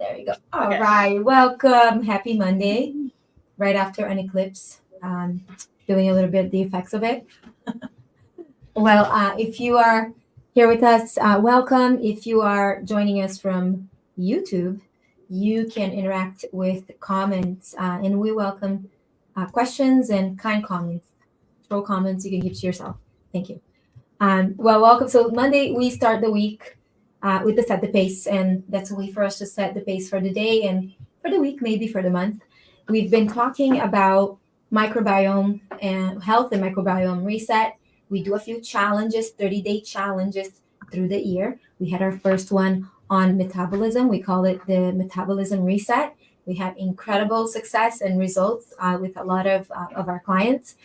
There you go. All right. Welcome. Happy Monday. Right after an eclipse. Feeling a little bit the effects of it. Well, if you are here with us, welcome. If you are joining us from YouTube, you can interact with comments, and we welcome questions and kind comments. Throw comments you can keep to yourself. Thank you. Well, welcome. So Monday we start the week with the set the pace, and that's a way for us to set the pace for the day and for the week, maybe for the month. We've been talking about microbiome and health and microbiome reset. We do a few challenges, 30-day challenges through the year. We had our first one on metabolism. We call it the metabolism reset. We had incredible success and results with a lot of our clients,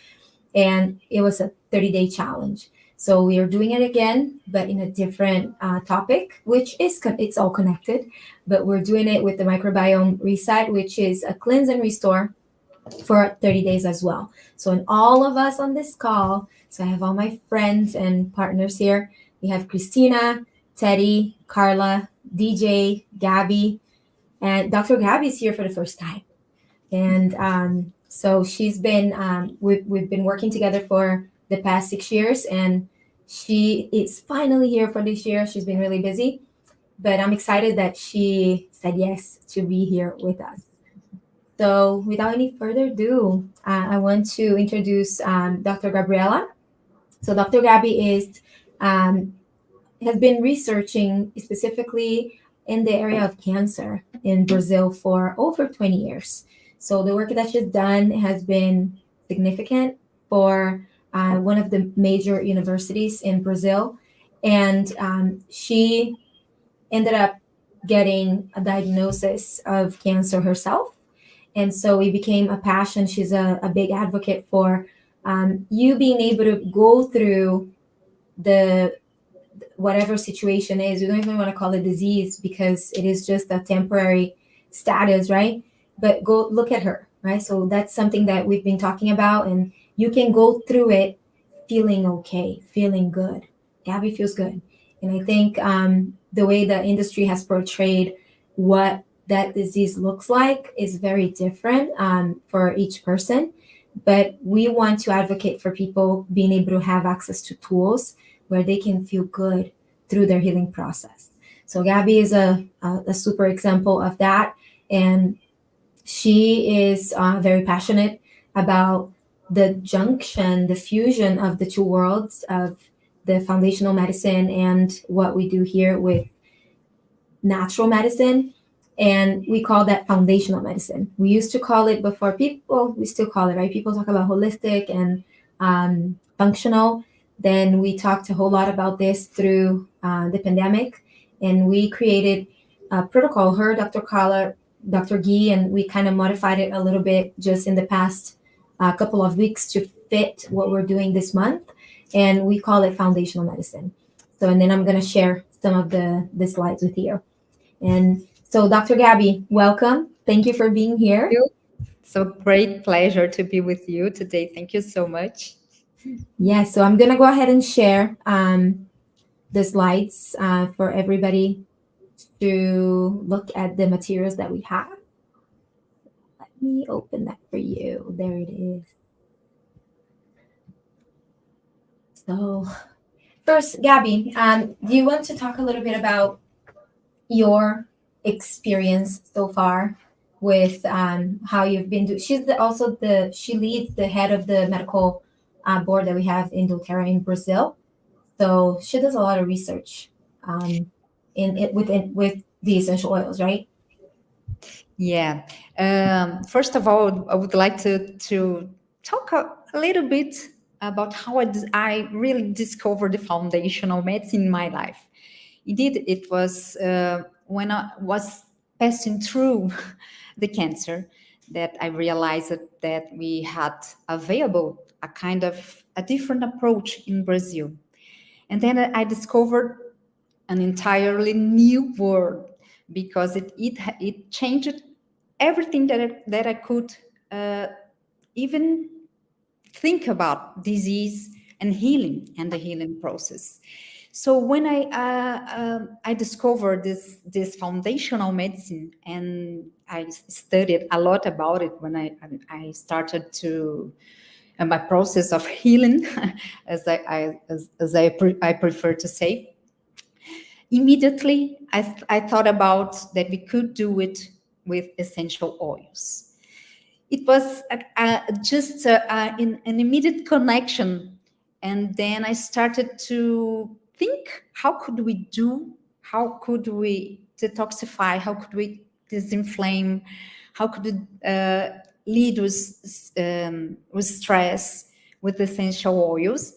and it was a 30-day challenge. So we are doing it again, but in a different topic, which is it's all connected. But we're doing it with the microbiome reset, which is a cleanse and restore for 30 days as well. So in all of us on this call, so I have all my friends and partners here. We have Christina, Teddy, Carla, DJ, Gabby, and Dr. Gabby is here for the first time. And so she's been, we've been working together for the past 6 years, and she is finally here for this year. She's been really busy, but I'm excited that she said yes to be here with us. So without any further ado, I want to introduce Dr. Gabriela. So Dr. Gabby has been researching specifically in the area of cancer in Brazil for over 20 years. So the work that she's done has been significant for one of the major universities in Brazil. And she ended up getting a diagnosis of cancer herself. And so it became a passion. She's a big advocate for you being able to go through the whatever situation is. We don't even want to call it disease because it is just a temporary status, right? But go look at her, right? So that's something that we've been talking about, and you can go through it feeling okay, feeling good. Gabby feels good. And I think the way the industry has portrayed what that disease looks like is very different for each person. But we want to advocate for people being able to have access to tools where they can feel good through their healing process. So Gabby is a super example of that. And she is very passionate about the junction, the fusion of the two worlds of the foundational medicine and what we do here with natural medicine. And we call that foundational medicine. We used to call it before we still call it, right? People talk about holistic and functional. Then we talked a whole lot about this through the pandemic. And we created a protocol, her, Dr. Carla, Dr. Guy, and we kind of modified it a little bit just in the past couple of weeks to fit what we're doing this month. And we call it foundational medicine. So, and then I'm going to share some of the slides with you. And so, Dr. Gabby, welcome. Thank you for being here. So great pleasure to be with you today. Thank you so much. Yes, so I'm going to go ahead and share the slides for everybody to look at the materials that we have. Let me open that for you. There it is. So first, Gabby, do you want to talk a little bit about your experience so far with how you've been doing? She's she leads the head of the medical board that we have in doterra in Brazil. So she does a lot of research with the essential oils, right? Yeah. First of all, I would like to talk a little bit about how I really discovered the foundational medicine in my life. Indeed, it was when I was passing through the cancer that I realized that we had available a kind of a different approach in Brazil. And then I discovered an entirely new world because it changed everything that I could even think about disease and healing and the healing process. So when I discovered this foundational medicine, and I studied a lot about it when I started to my process of healing, as I prefer to say, immediately I thought about that we could do it with essential oils. It was just an immediate connection, and then I started to think, how could we detoxify, how could we disinflame, how could we lead with stress with essential oils.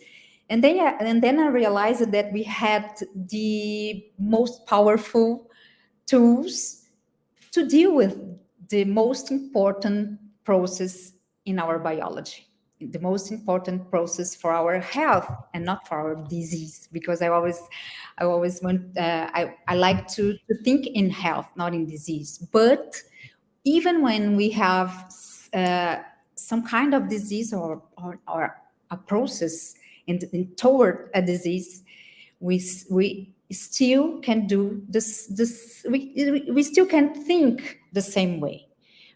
And then I realized that we had the most powerful tools to deal with the most important process in our biology, the most important process for our health and not for our disease. Because I always want, I like to think in health, not in disease. But even when we have uh, some kind of disease, or a process toward a disease, we still can do this we still can think the same way.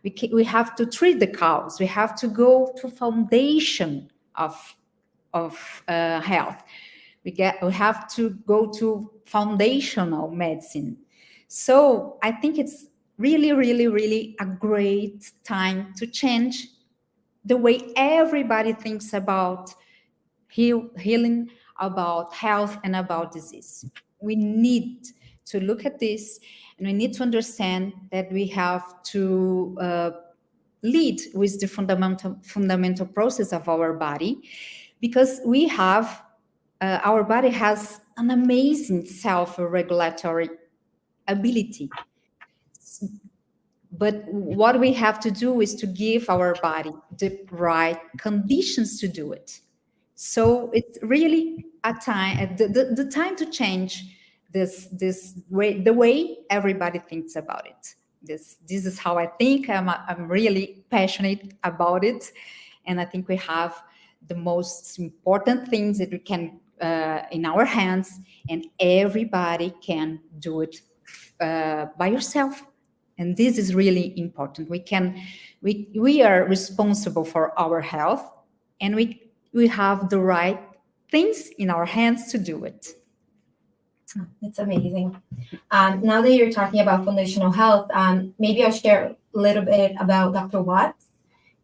We have to treat the cause. We have to go to foundation of health. We have to go to foundational medicine. So I think it's really, really, really a great time to change the way everybody thinks about healing, about health, and about disease. We need to look at this, and we need to understand that we have to lead with the fundamental process of our body, because our body has an amazing self-regulatory ability. But what we have to do is to give our body the right conditions to do it. So it's really a time, the time to change this way, the way everybody thinks about it. This is how I think. I'm really passionate about it, and I think we have the most important things that we can in our hands, and everybody can do it by yourself. And this is really important. We are responsible for our health, and we have the right things in our hands to do it. It's amazing. Now that you're talking about foundational health, maybe I'll share a little bit about Dr. Watts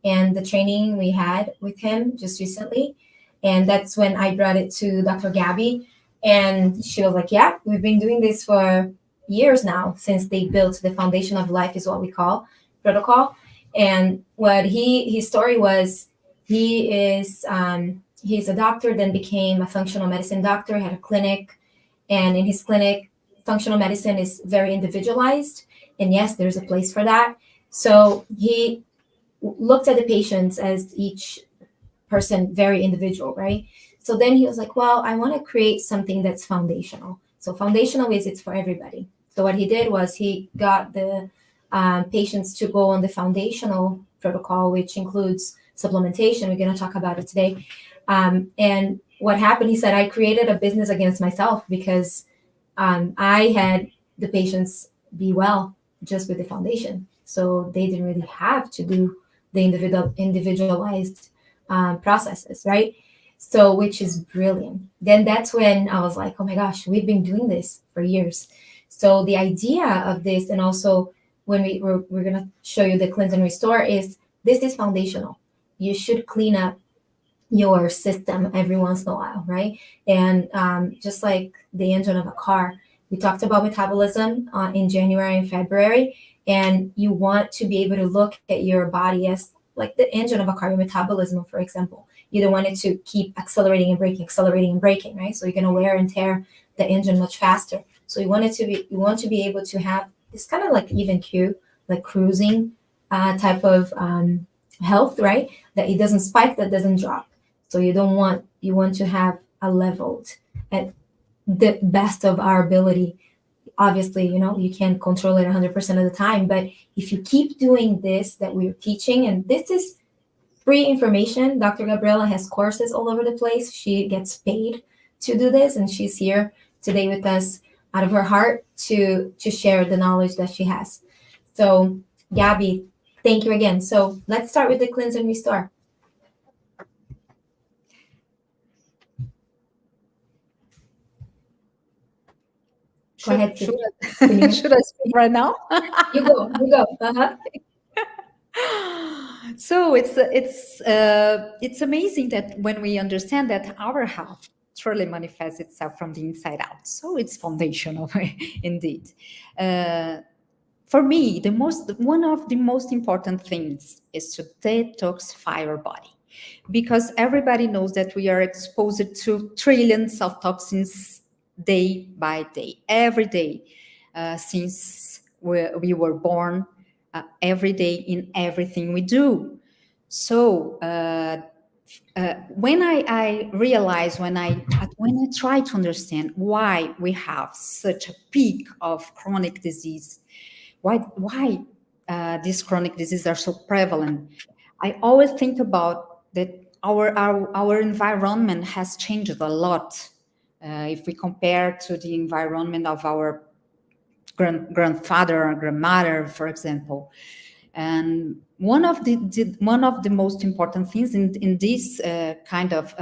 and the training we had with him just recently. And that's when I brought it to Dr. Gabbi. And she was like, yeah, we've been doing this for years now, since they built the foundation of life, is what we call protocol. And what his story was, he's a doctor, then became a functional medicine doctor, had a clinic. And in his clinic, functional medicine is very individualized. And yes, there's a place for that. So he looked at the patients as each person very individual, right? So then he was like, well, I want to create something that's foundational. So foundational is it's for everybody. So what he did was he got the patients to go on the foundational protocol, which includes supplementation. We're going to talk about it today. And what happened, he said, I created a business against myself, because I had the patients be well just with the foundation. So they didn't really have to do the individualized processes, right? So, which is brilliant. Then that's when I was like, oh my gosh, we've been doing this for years. So the idea of this, and also when we're going to show you the cleanse and restore, is this is foundational. You should clean up your system every once in a while, right? And just like the engine of a car, we talked about metabolism in January and February, and you want to be able to look at your body as like the engine of a car, your metabolism, for example. You don't want it to keep accelerating and braking, right? So you're going to wear and tear the engine much faster. So you want to be able to have this kind of like even Q, like cruising type of health, right? That it doesn't spike, that doesn't drop. So you want to have a leveled at the best of our ability. Obviously, you can't control it 100% of the time, but if you keep doing this that we're teaching, and this is free information. Dr. Gabriela has courses all over the place. She gets paid to do this, and she's here today with us out of her heart to share the knowledge that she has. So, Gabbi, thank you again. So let's start with the cleanse and restore. Go ahead. Should I speak right now? You go. Uh-huh. So it's amazing that when we understand that our health truly manifests itself from the inside out. So it's foundational, indeed. For me, one of the most important things is to detoxify our body, because everybody knows that we are exposed to trillions of toxins day by day, every day, since we were born, every day in everything we do. So when I realize, when I try to understand why we have such a peak of chronic disease, why these chronic diseases are so prevalent, I always think about that our environment has changed a lot. If we compare to the environment of our grandfather or grandmother, for example. And one of the most important things in this kind of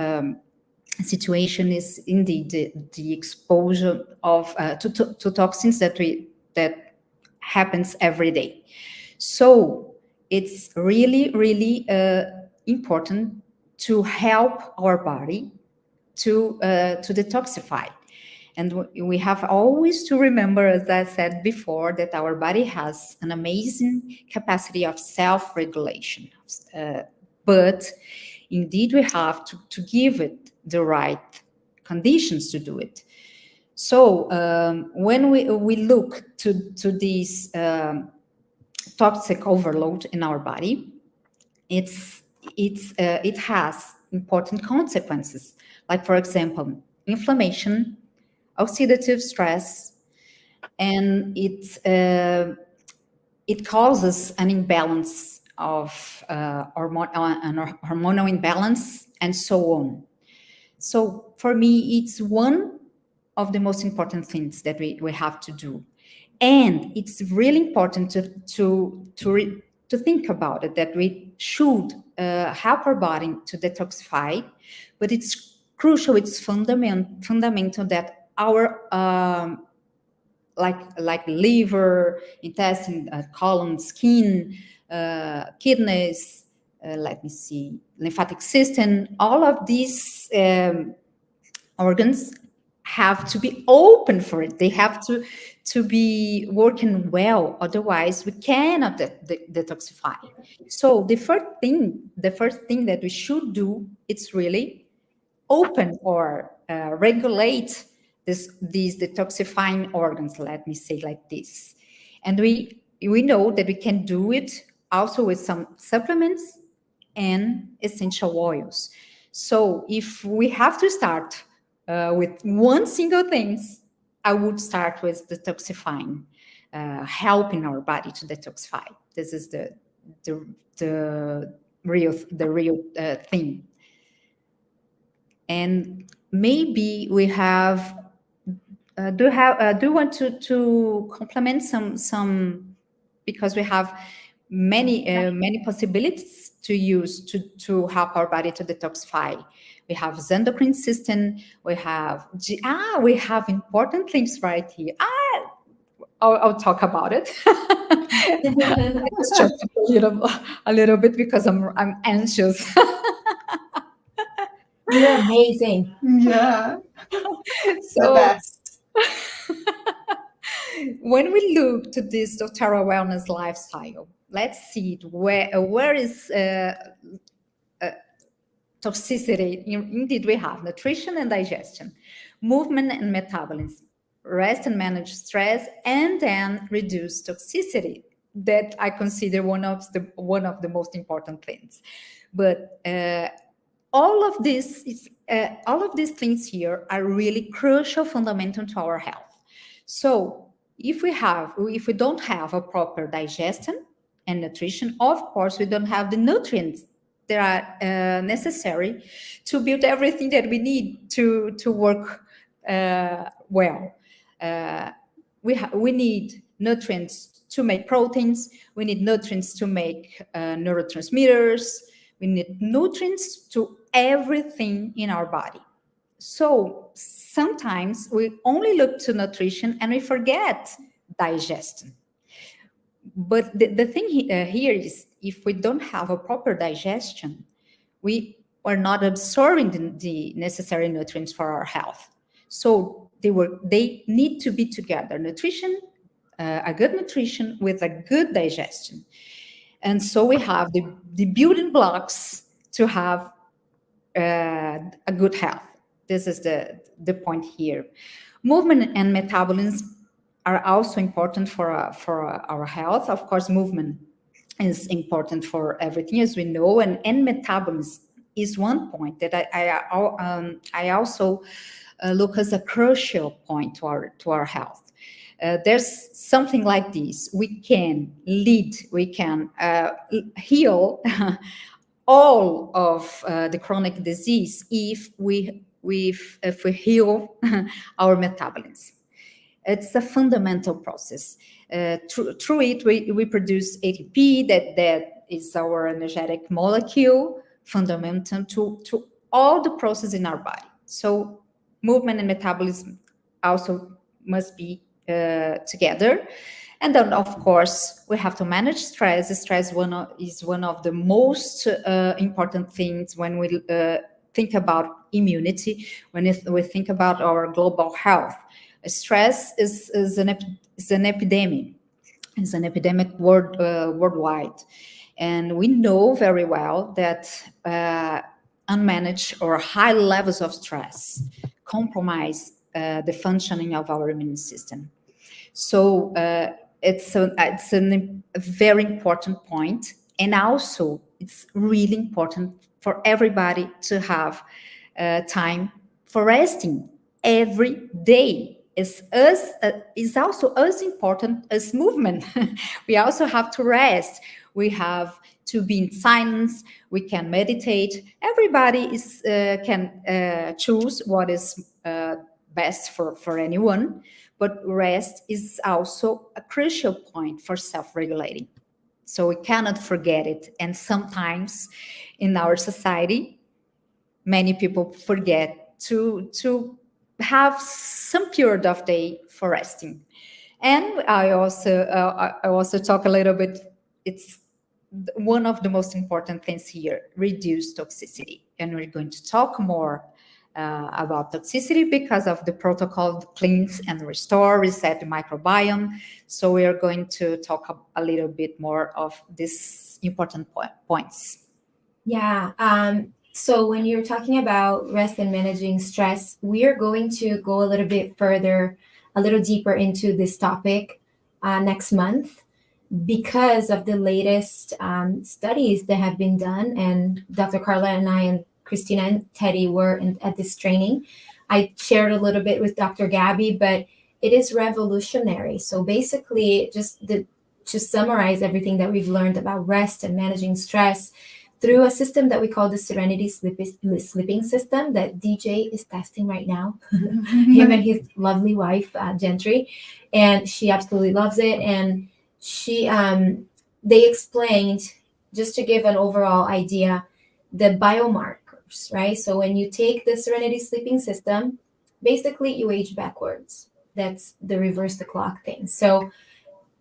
situation is indeed the exposure of to toxins that happens every day. So it's really important to help our body to detoxify. And we have always to remember, as I said before, that our body has an amazing capacity of self-regulation. But indeed, we have to give it the right conditions to do it. So when we look to this toxic overload in our body, it has important consequences. Like, for example, inflammation, oxidative stress, and it causes an imbalance of hormonal imbalance, and so on. So for me, it's one of the most important things that we have to do, and it's really important to think about it, that we should help our body to detoxify, but it's crucial, it's fundamental that our like liver, intestine, colon, skin, kidneys, let me see, lymphatic system, all of these organs have to be open for it. They have to be working well, otherwise we cannot detoxify. So the first thing that we should do is really open or regulate these detoxifying organs, let me say like this. And we know that we can do it also with some supplements and essential oils. So if we have to start with one single thing, I would start with detoxifying, helping our body to detoxify. This is the real thing. And maybe we have do want to complement some, because we have many possibilities to use to help our body to detoxify. We have the endocrine system. We have important things right here. I'll talk about it. a little bit because I'm anxious. You're amazing. Yeah. So when we look to this doTERRA wellness lifestyle, let's see where is toxicity. Indeed, we have nutrition and digestion, movement and metabolism, rest and manage stress, and then reduce toxicity. That I consider one of the most important things. But all of these things here are really crucial, fundamental to our health. So if we don't have a proper digestion and nutrition, of course we don't have the nutrients that are necessary to build everything that we need to work well. Uh, we need nutrients to make proteins. We need nutrients to make neurotransmitters. We need nutrients to everything in our body. So sometimes we only look to nutrition and we forget digestion. But the thing here is, if we don't have a proper digestion, we are not absorbing the necessary nutrients for our health. So they need to be together. Nutrition, a good nutrition with a good digestion. And so we have the building blocks to have a good health. This is the point here. Movement and metabolism are also important for our health. Of course, movement is important for everything, as we know, and metabolism is one point that I also look as a crucial point to our health. There's something like this: we can heal all of the chronic disease if we heal our metabolism. It's a fundamental process. Through it, we produce ATP, that is our energetic molecule, fundamental to all the processes in our body. So movement and metabolism also must be together. And then, of course, we have to manage stress. Stress is one of the most important things when we think about immunity, when we think about our global health. Stress is an epidemic. It's an epidemic worldwide. And we know very well that unmanaged or high levels of stress compromise the functioning of our immune system. So it's a very important point. And also, it's really important for everybody to have time for resting every day. Is also as important as movement. We also have to rest. We have to be in silence. We can meditate. Everybody can choose what is best for anyone. But rest is also a crucial point for self-regulating. So we cannot forget it. And sometimes in our society, many people forget to have some period of day for resting. And I also talk a little bit, it's one of the most important things here, reduce toxicity. And we're going to talk more about toxicity because of the protocol Cleanse and Restore, Reset the Microbiome. So we are going to talk a little bit more of these important points. Yeah. So when you're talking about rest and managing stress, we are going to go a little bit further, a little deeper into this topic next month because of the latest studies that have been done. And Dr. Carla and I and Christina and Teddy were at this training. I shared a little bit with Dr. Gabbi, but it is revolutionary. So basically, to summarize everything that we've learned about rest and managing stress through a system that we call the Serenity Sleeping System that DJ is testing right now, him and his lovely wife, Gentry, and she absolutely loves it. And they explained, just to give an overall idea, the biomarkers, right? So when you take the Serenity Sleeping System, basically you age backwards. That's the reverse the clock thing. So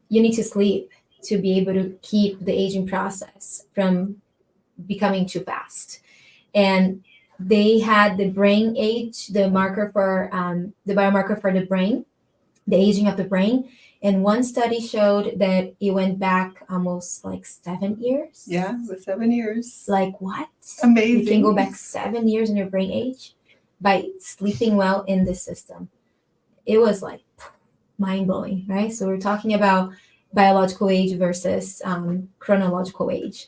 you need to sleep to be able to keep the aging process from becoming too fast. And they had the brain age, the marker for the biomarker for the brain, the aging of the brain. And one study showed that it went back almost like 7 years. Yeah, with 7 years. Like what? Amazing. You can go back 7 years in your brain age by sleeping well in this system. It was like mind-blowing, right? So we're talking about biological age versus chronological age.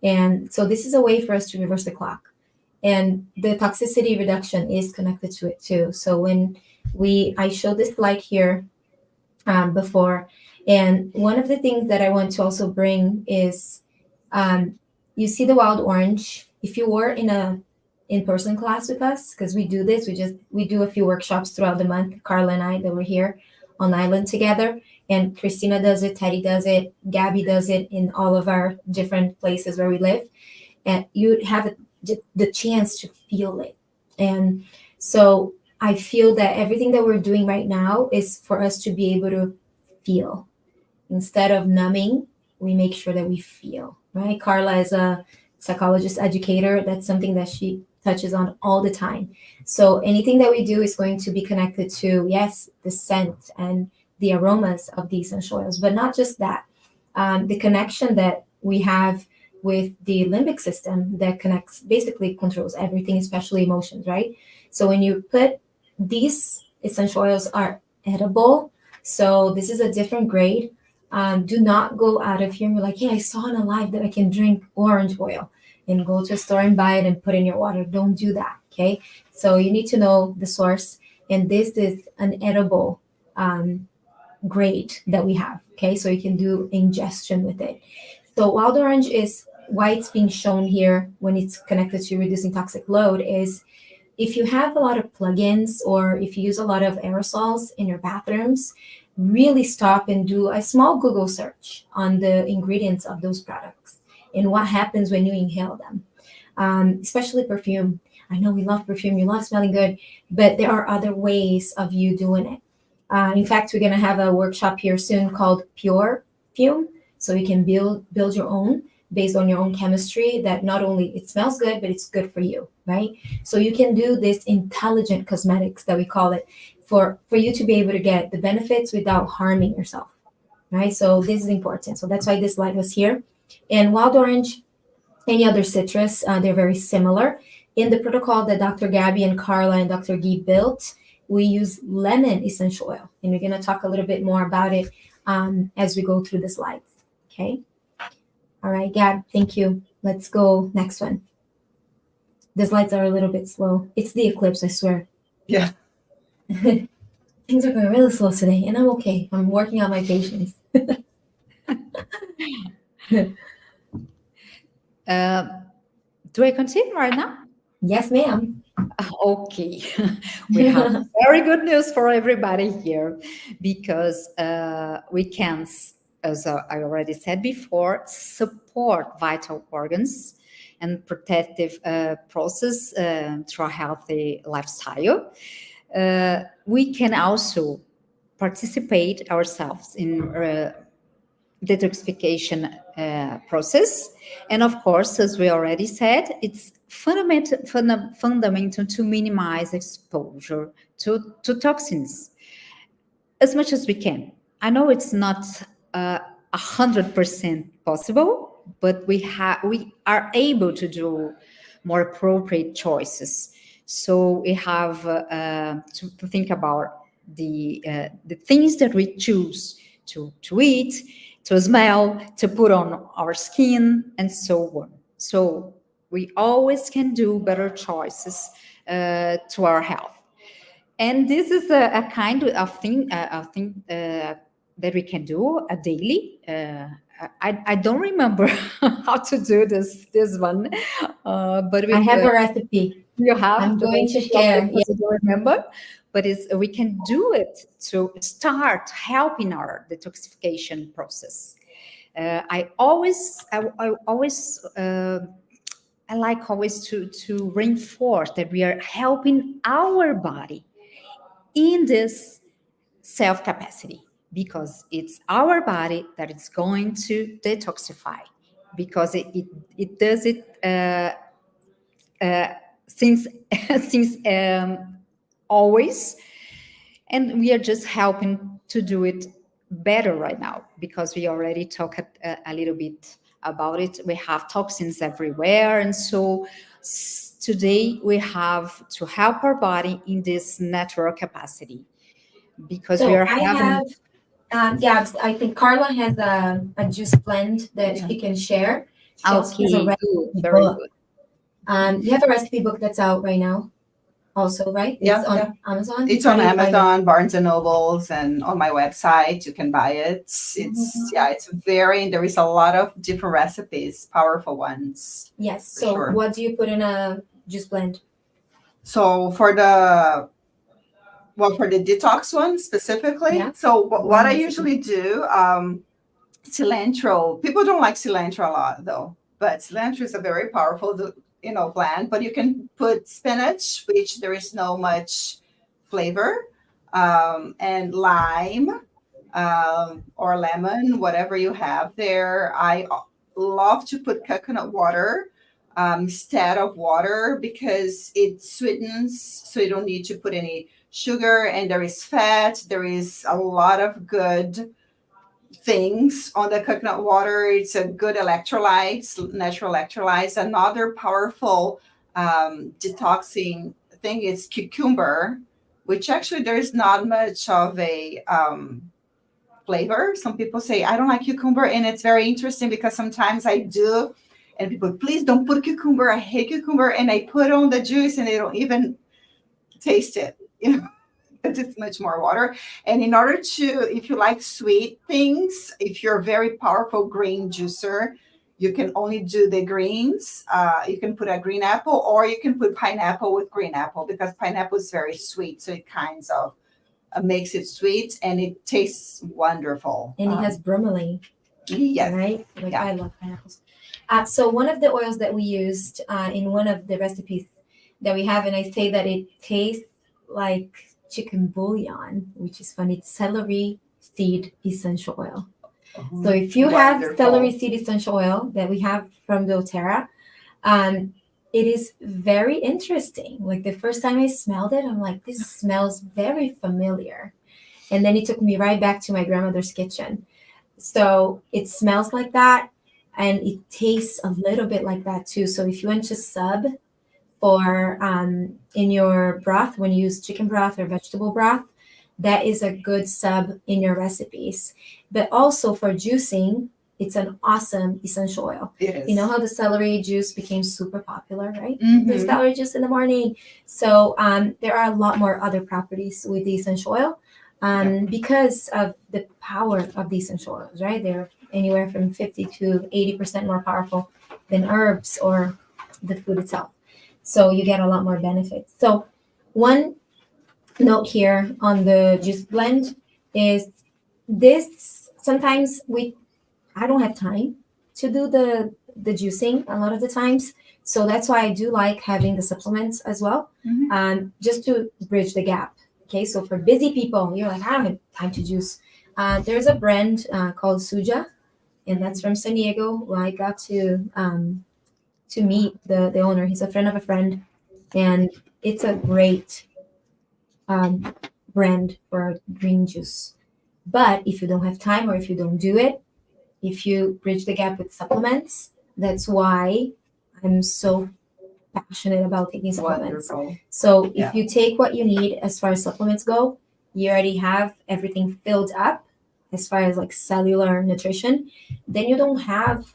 And so this is a way for us to reverse the clock. And the toxicity reduction is connected to it too. So when I showed this slide here before, and one of the things that I want to also bring is, you see the wild orange. If you were in in-person class with us, because we do this. We do a few workshops throughout the month. Carla and I that were here on island together, and Christina does it, Teddy does it, Gabby does it in all of our different places where we live. And you have the chance to feel it. And so I feel that everything that we're doing right now is for us to be able to feel. Instead of numbing, we make sure that we feel, right? Carla is a psychologist educator. That's something that she touches on all the time. So anything that we do is going to be connected to, yes, the scent and the aromas of the essential oils, but not just that. The connection that we have with the limbic system that connects, basically controls everything, especially emotions, right? So when you put these essential oils are edible, so this is a different grade. Do not go out of here and be like, hey, I saw in a live that I can drink orange oil, and go to a store and buy it and put in your water. Don't do that, okay? So you need to know the source, and this is an edible grade that we have, okay? So you can do ingestion with it. So wild orange is why it's being shown here when it's connected to reducing toxic load is if you have a lot of plugins or if you use a lot of aerosols in your bathrooms, really stop and do a small Google search on the ingredients of those products and what happens when you inhale them, especially perfume. I know we love perfume, you love smelling good, but there are other ways of you doing it. In fact, we're going to have a workshop here soon called Pure Fume, so you can build your own based on your own chemistry that not only it smells good, but it's good for you, right? So you can do this intelligent cosmetics that we call it for you to be able to get the benefits without harming yourself, right? So this is important. So that's why this light was here. And wild orange, any other citrus, they're very similar. In the protocol that Dr. Gabby and Carla and Dr. Guy built, we use lemon essential oil. And we're going to talk a little bit more about it as we go through the slides, okay? All right, Gab, thank you. Let's go next one. The slides are a little bit slow. It's the eclipse, I swear. Yeah. Things are going really slow today, and I'm okay. I'm working on my patience. Do I continue right now? Yes, ma'am. Okay, we have very good news for everybody here because we can, as I already said before, support vital organs and protective process through a healthy lifestyle. We can also participate ourselves in detoxification process. And of course, as we already said, it's fundamental to minimize exposure to toxins as much as we can. I know it's not 100% possible, but we are able to do more appropriate choices. So we have to think about the things that we choose to eat, to smell, to put on our skin, and so on. So we always can do better choices to our health. And this is a kind of thing that we can do a daily. I don't remember how to do this one, but I have a recipe. You have. I'm going to share. Yes. I don't remember, but we can do it to start helping our detoxification process. I like always to reinforce that we are helping our body in this self capacity, because it's our body that is going to detoxify, because it does it since always, and we are just helping to do it better right now, because we already talked a little bit about it. We have toxins everywhere, and so today we have to help our body in this natural capacity, because So we are I think Carla has a juice blend that she can share. She also has a okay, recipe good, very book. good. You have a recipe book that's out right now also, right? Yeah, it's on Amazon. It's on Amazon, Barnes and Nobles, and on my website. You can buy it. It's there is a lot of different recipes, powerful ones. Yes. So what do you put in a juice blend? So for the detox one specifically, Yeah. so One what I recipe. usually do, cilantro. People don't like cilantro a lot though, but cilantro is a very powerful, blend. But you can put spinach, which there is no much flavor, and lime, or lemon, whatever you have there. I love to put coconut water instead of water because it sweetens, so you don't need to put any sugar, and there is fat. There is a lot of good things on the coconut water. It's a good electrolytes, natural electrolytes. Another powerful detoxing thing is cucumber, which actually there is not much of a flavor. Some people say, I don't like cucumber. And it's very interesting because sometimes I do. And people, please don't put cucumber. I hate cucumber. And I put on the juice and they don't even taste it. It's much more water. And in order to, if you like sweet things, if you're a very powerful green juicer, you can only do the greens. You can put a green apple, or you can put pineapple with green apple, because pineapple is very sweet. So it kind of makes it sweet, and it tastes wonderful. And it has bromelain, Yes. right? Like Yeah. I love pineapples. So one of the oils that we used in one of the recipes that we have, and I say that it tastes like chicken bouillon, which is funny. It's celery seed essential oil. So if you have Wonderful. celery seed essential oil that we have from doterra, it is very interesting. Like the first time I smelled it, I'm like, this smells very familiar. And then it took me right back to my grandmother's kitchen. So it smells like that, and it tastes a little bit like that too. So if you want to sub for in your broth, when you use chicken broth or vegetable broth, that is a good sub in your recipes. But also for juicing, it's an awesome essential oil. It is. You know how the celery juice became super popular, right? The Mhm. celery juice in the morning. So there are a lot more other properties with the essential oil because of the power of the essential oils, right? They're anywhere from 50 to 80% more powerful than herbs or the food itself. So you get a lot more benefits. So one note here on the juice blend is this, sometimes I don't have time to do the juicing a lot of the times. So that's why I do like having the supplements as well, just to bridge the gap. Okay, so for busy people, you're like, I don't have time to juice. There's a brand called Suja, and that's from San Diego, where I got to meet the owner. He's a friend of a friend, and it's a great brand for green juice. But if you don't have time, or if you don't do it, if you bridge the gap with supplements, that's why I'm so passionate about taking supplements. Wonderful. So Yeah. if you take what you need as far as supplements go, you already have everything filled up as far as like cellular nutrition, then you don't have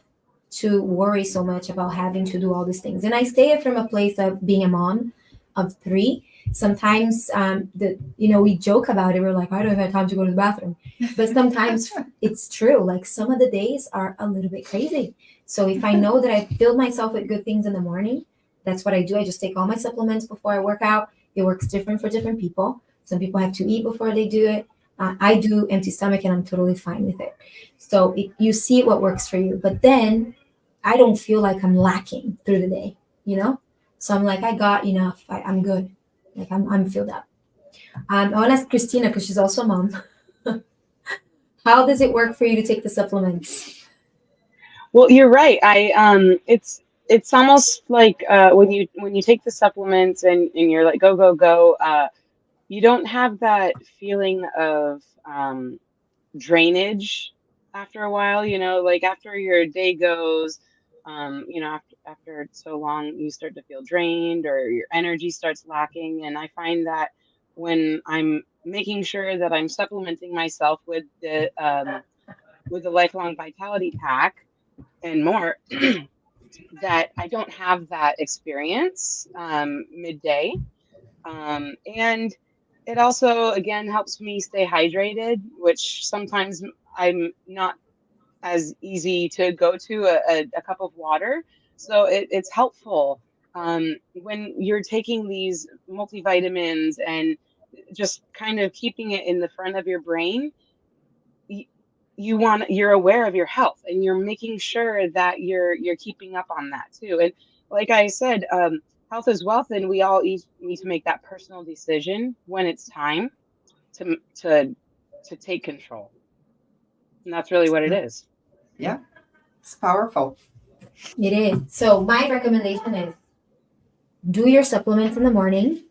to worry so much about having to do all these things. And I say it from a place of being a mom of three. Sometimes we joke about it. We're like, I don't have time to go to the bathroom. But sometimes it's true. Like some of the days are a little bit crazy. So if I know that I filled myself with good things in the morning, that's what I do. I just take all my supplements before I work out. It works different for different people. Some people have to eat before they do it. I do empty stomach, and I'm totally fine with it. So you see what works for you. But then I don't feel like I'm lacking through the day, So I'm like, I got enough. I'm good. Like I'm filled up. I want to ask Christina, because she's also a mom. How does it work for you to take the supplements? Well, you're right. It's almost like when you take the supplements and you're like go go go, you don't have that feeling of drainage after a while. Like after your day goes, after so long, you start to feel drained or your energy starts lacking. And I find that when I'm making sure that I'm supplementing myself with the lifelong vitality pack and more, that I don't have that experience midday. And it also, again, helps me stay hydrated, which sometimes I'm not as easy to go to a cup of water. So it's helpful when you're taking these multivitamins and just kind of keeping it in the front of your brain, you're aware of your health, and you're making sure that you're keeping up on that too. And like I said, health is wealth, and we all need to make that personal decision when it's time to take control. And that's really what it is. Yeah, it's powerful. It is. So my recommendation is do your supplements in the morning.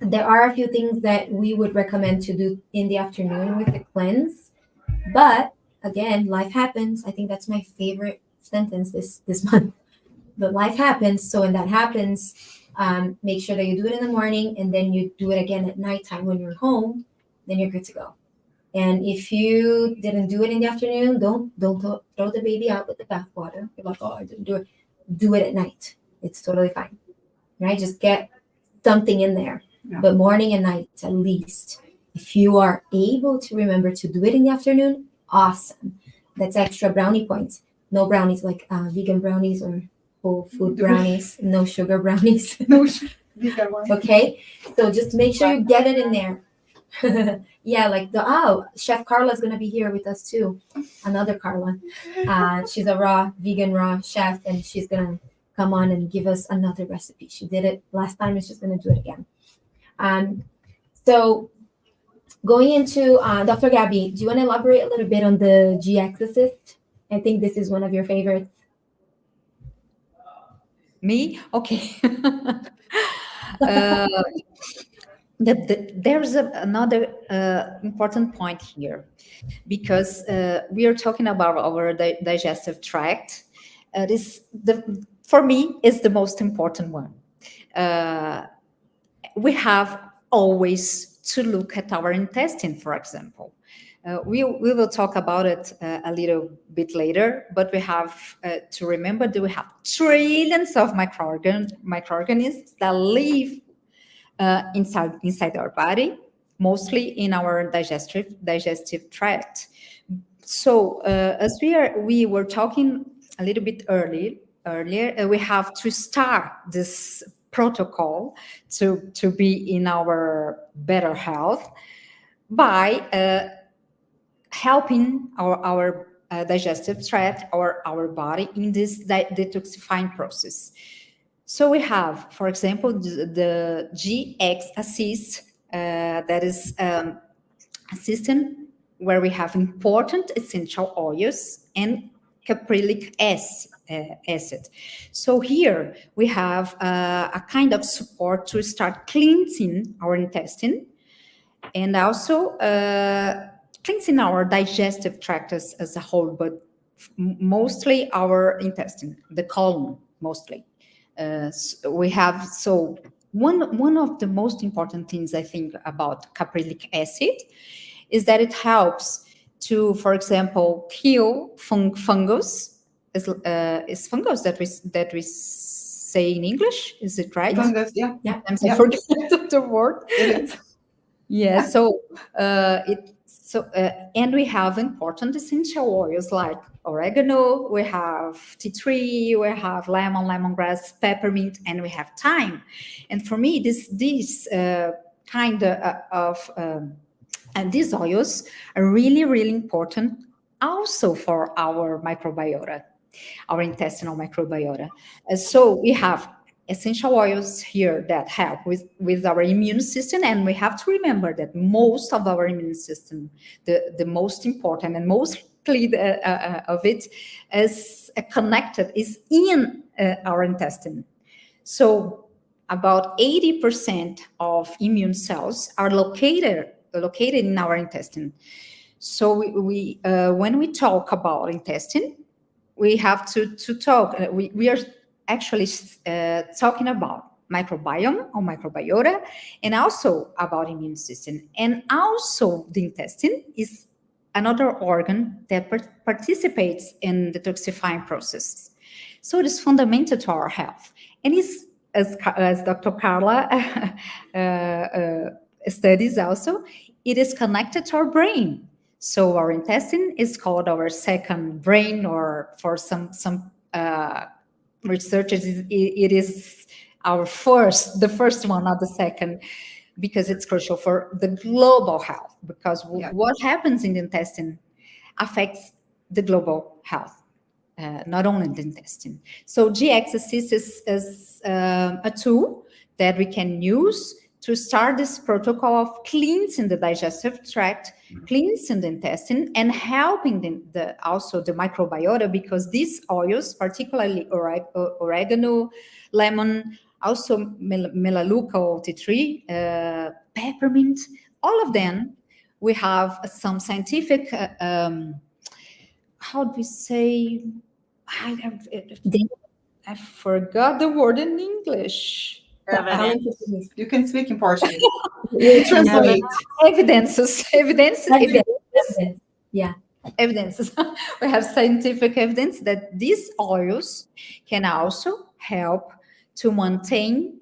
There are a few things that we would recommend to do in the afternoon with the cleanse. But again, life happens. I think that's my favorite sentence this month. But life happens. So when that happens, make sure that you do it in the morning, and then you do it again at nighttime when you're home. Then you're good to go. And if you didn't do it in the afternoon, don't throw the baby out with the bathwater. You're like, oh, I didn't do it. Do it at night. It's totally fine. Right? Just get something in there. Yeah. But morning and night at least. If you are able to remember to do it in the afternoon, awesome. That's extra brownie points. No brownies like vegan brownies or whole food brownies. No sugar brownies. Vegan one. Okay? So just make sure you get it in there. Yeah, like Chef Carla's gonna be here with us too. Another Carla. She's a vegan raw chef, and she's gonna come on and give us another recipe. She did it last time, and she's gonna do it again. So going into Dr. Gabbi, do you want to elaborate a little bit on the G-axis? I think this is one of your favorites. Me? Okay. There's another important point here, because we are talking about our digestive tract. For me, is the most important one. We have always to look at our intestine, for example. We will talk about it a little bit later, but we have to remember that we have trillions of microorganisms that live inside our body, mostly in our digestive tract. So as we were talking a little bit earlier, we have to start this protocol to be in our better health by helping our digestive tract or our body in this detoxifying process. So we have, for example, the G-axis, that is a system where we have important essential oils and caprylic acid. So here we have a kind of support to start cleansing our intestine, and also cleansing our digestive tract as a whole, but mostly our intestine, the colon mostly. We have, so one of the most important things I think about caprylic acid is that it helps to, for example, kill fungus. Is fungus that we say in English? Is it right? Fungus, yeah. I forget the word. It is. Yeah. So and we have important essential oils like oregano, we have tea tree, we have lemongrass, peppermint, and we have thyme. And for me, these kind of and these oils are really, really important also for our microbiota, our intestinal microbiota. So we have essential oils here that help with our immune system, and we have to remember that most of our immune system, the most important and mostly of it is connected, is in our intestine. So about 80% of immune cells are located in our intestine. So we when we talk about intestine, we have to talk. We are actually talking about microbiome or microbiota, and also about immune system. And also the intestine is another organ that participates in the detoxifying process. So it is fundamental to our health. And is, as Dr. Carla studies also, it is connected to our brain. So our intestine is called our second brain, or for some researchers, it is the first one, not the second, because it's crucial for the global health. Because Yeah. what happens in the intestine affects the global health, not only the intestine. So GX Assist is a tool that we can use to start this protocol of cleansing the digestive tract, cleansing the intestine, and helping also the microbiota, because these oils, particularly oregano, lemon, also melaleuca tea tree, peppermint, all of them, we have some scientific, how do we say, I forgot the word in English. Evidence. You can speak in Portuguese. We Translate. Evidences. Yeah. Evidences. We have scientific evidence that these oils can also help to maintain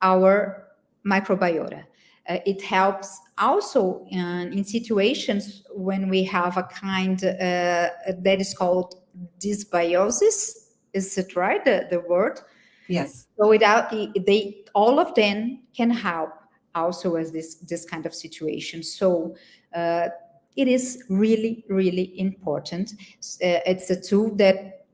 our microbiota. It helps also in situations when we have a kind that is called dysbiosis. Is it right, the word? Yes. So all of them can help also as this kind of situation. So it is really, really important. It's a tool that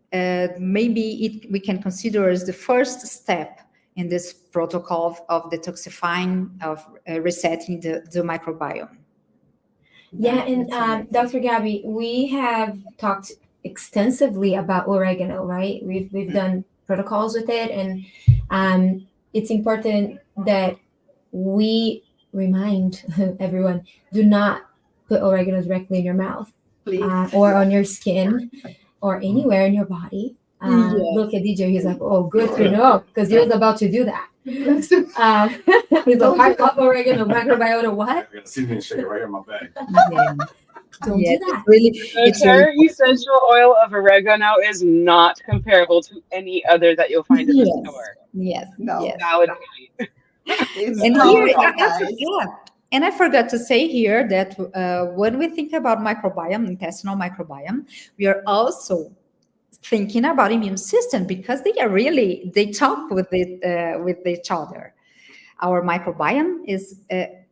maybe we can consider as the first step in this protocol of detoxifying, of resetting the microbiome. Yeah, and Dr. Gabby, we have talked extensively about oregano, right? We've done protocols with it, and it's important that we remind everyone: do not put oregano directly in your mouth, Please. or on your skin, or anywhere in your body. Yeah. Look at DJ; he's like, "Oh, good to know," because he was about to do that. He's like, "I love oregano, microbiota. What? I got a seasoning shaker right here in my bag. Yeah. Don't Yeah, do that." it's really doTERRA essential oil of oregano is not comparable to any other that you'll find in the Yes. store. Yes. No. Yes. Valid. It's And powerful, here, guys. and I forgot to say here that when we think about microbiome, intestinal microbiome, we are also thinking about immune system, because they talk with each other. Our microbiome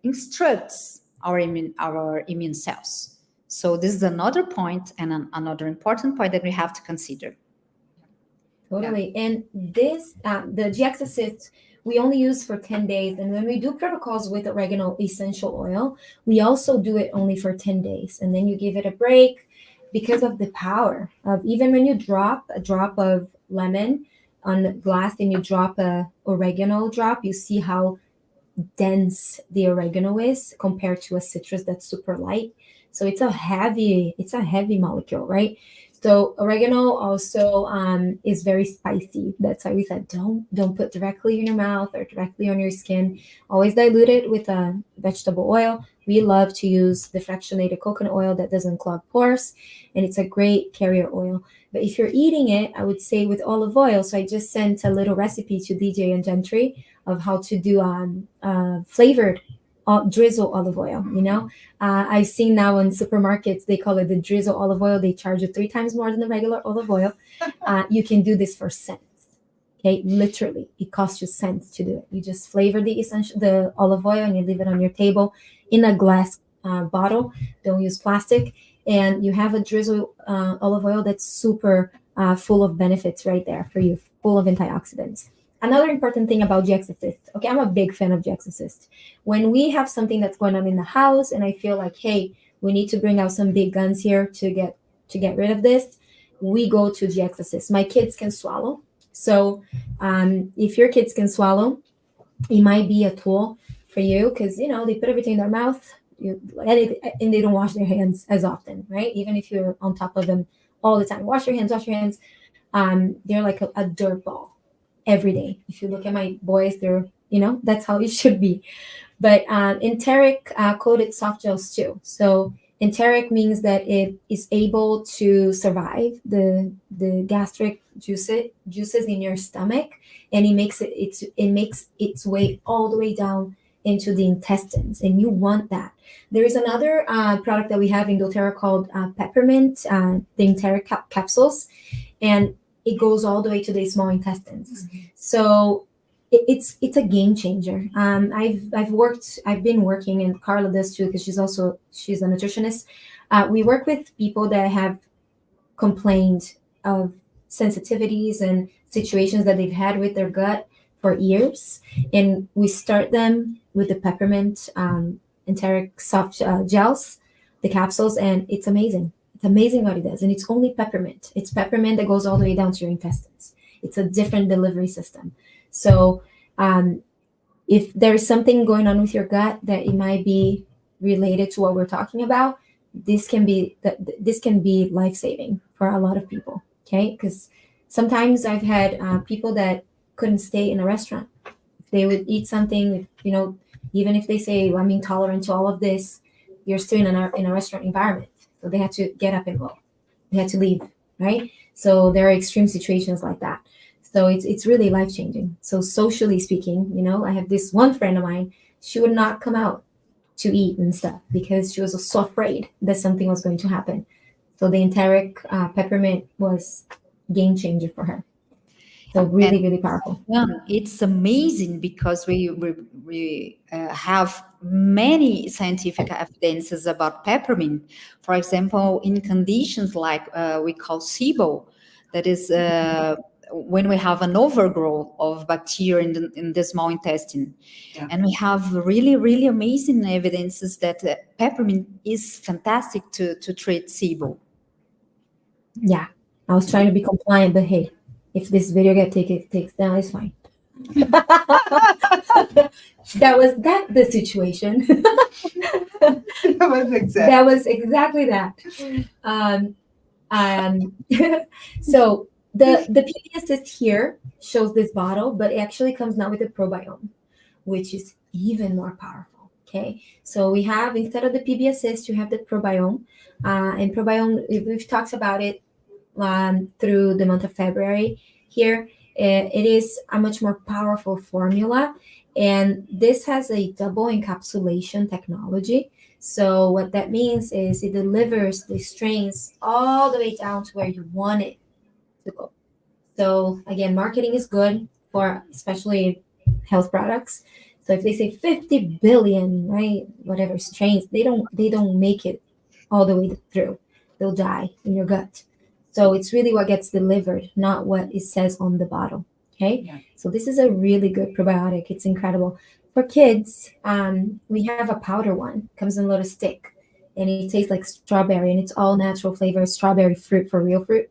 instructs our immune cells. So this is another point, and another important point that we have to consider. Totally. And this, the GX Assist, we only use for 10 days. And when we do protocols with oregano essential oil, we also do it only for 10 days. And then you give it a break, because of the power of, even when you drop a drop of lemon on the glass and you drop a oregano drop, you see how dense the oregano is compared to a citrus that's super light. So it's a heavy molecule, right? So oregano also is very spicy. That's why we said don't put directly in your mouth or directly on your skin. Always dilute it with a vegetable oil. We love to use the fractionated coconut oil that doesn't clog pores, and it's a great carrier oil. But if you're eating it, I would say with olive oil. So I just sent a little recipe to DJ and Gentry of how to do flavored drizzle olive oil. I've seen now in supermarkets, they call it the drizzle olive oil. They charge you 3 times more than the regular olive oil. You can do this for cents. Okay, literally, it costs you cents to do it. You just flavor the olive oil, and you leave it on your table in a glass bottle. Don't use plastic, and you have a drizzle olive oil that's super full of benefits right there for you, full of antioxidants. Another important thing about GX Assist. Okay, I'm a big fan of GX Assist. When we have something that's going on in the house, and I feel like, hey, we need to bring out some big guns here to get rid of this, we go to GX Assist. My kids can swallow, so if your kids can swallow, it might be a tool for you, because they put everything in their mouth, and they don't wash their hands as often, right? Even if you're on top of them all the time, wash your hands. They're like a dirt ball every day. If you look at my boys, they're that's how it should be. But enteric coated soft gels too. So enteric means that it is able to survive the gastric juices in your stomach, and it makes its way all the way down into the intestines, and you want that. There is another product that we have in doTERRA called peppermint, the enteric capsules, and it goes all the way to the small intestines. So it's a game changer. I've been working, and Carla does too, because she's a nutritionist. We work with people that have complained of sensitivities and situations that they've had with their gut for years, and we start them with the peppermint enteric soft gels, the capsules, and it's amazing. It's amazing what it does, and it's only peppermint. It's peppermint that goes all the way down to your intestines. It's a different delivery system. So if there's something going on with your gut that it might be related to what we're talking about, this can be life-saving for a lot of people. Okay, because sometimes I've had people that couldn't stay in a restaurant. If they would eat something, even if they say, well, I'm intolerant to all of this, you're still in a restaurant environment, so they had to get up and go. They had to leave, right? So there are extreme situations like that. So it's really life-changing. So socially speaking, I have this one friend of mine, she would not come out to eat and stuff because she was so afraid that something was going to happen. So the enteric peppermint was game changer for her. So really, really powerful. Yeah, it's amazing because we have many scientific evidences about peppermint. For example, in conditions like we call SIBO, that is when we have an overgrowth of bacteria in the small intestine. Yeah. And we have really, really amazing evidences that peppermint is fantastic to treat SIBO. Yeah, I was trying to be compliant, but hey, if this video takes down, it's fine. That was the situation. That was exactly that. So the PBS here shows this bottle, but it actually comes now with a Probiome, which is even more powerful. Okay, so we have, instead of the PBS, you have the Probiome, and Probiome, we've talked about it through the month of February here. It is a much more powerful formula, and this has a double encapsulation technology. So what that means is it delivers the strains all the way down to where you want it to go. So again, marketing is good for especially health products. So if they say 50 billion, right, whatever strains, they don't make it all the way through. They'll die in your gut. So it's really what gets delivered, not what it says on the bottle. Okay. Yeah. So this is a really good probiotic. It's incredible. For kids, we have a powder one. Comes in a little stick, and it tastes like strawberry, and it's all natural flavor, strawberry fruit for real fruit,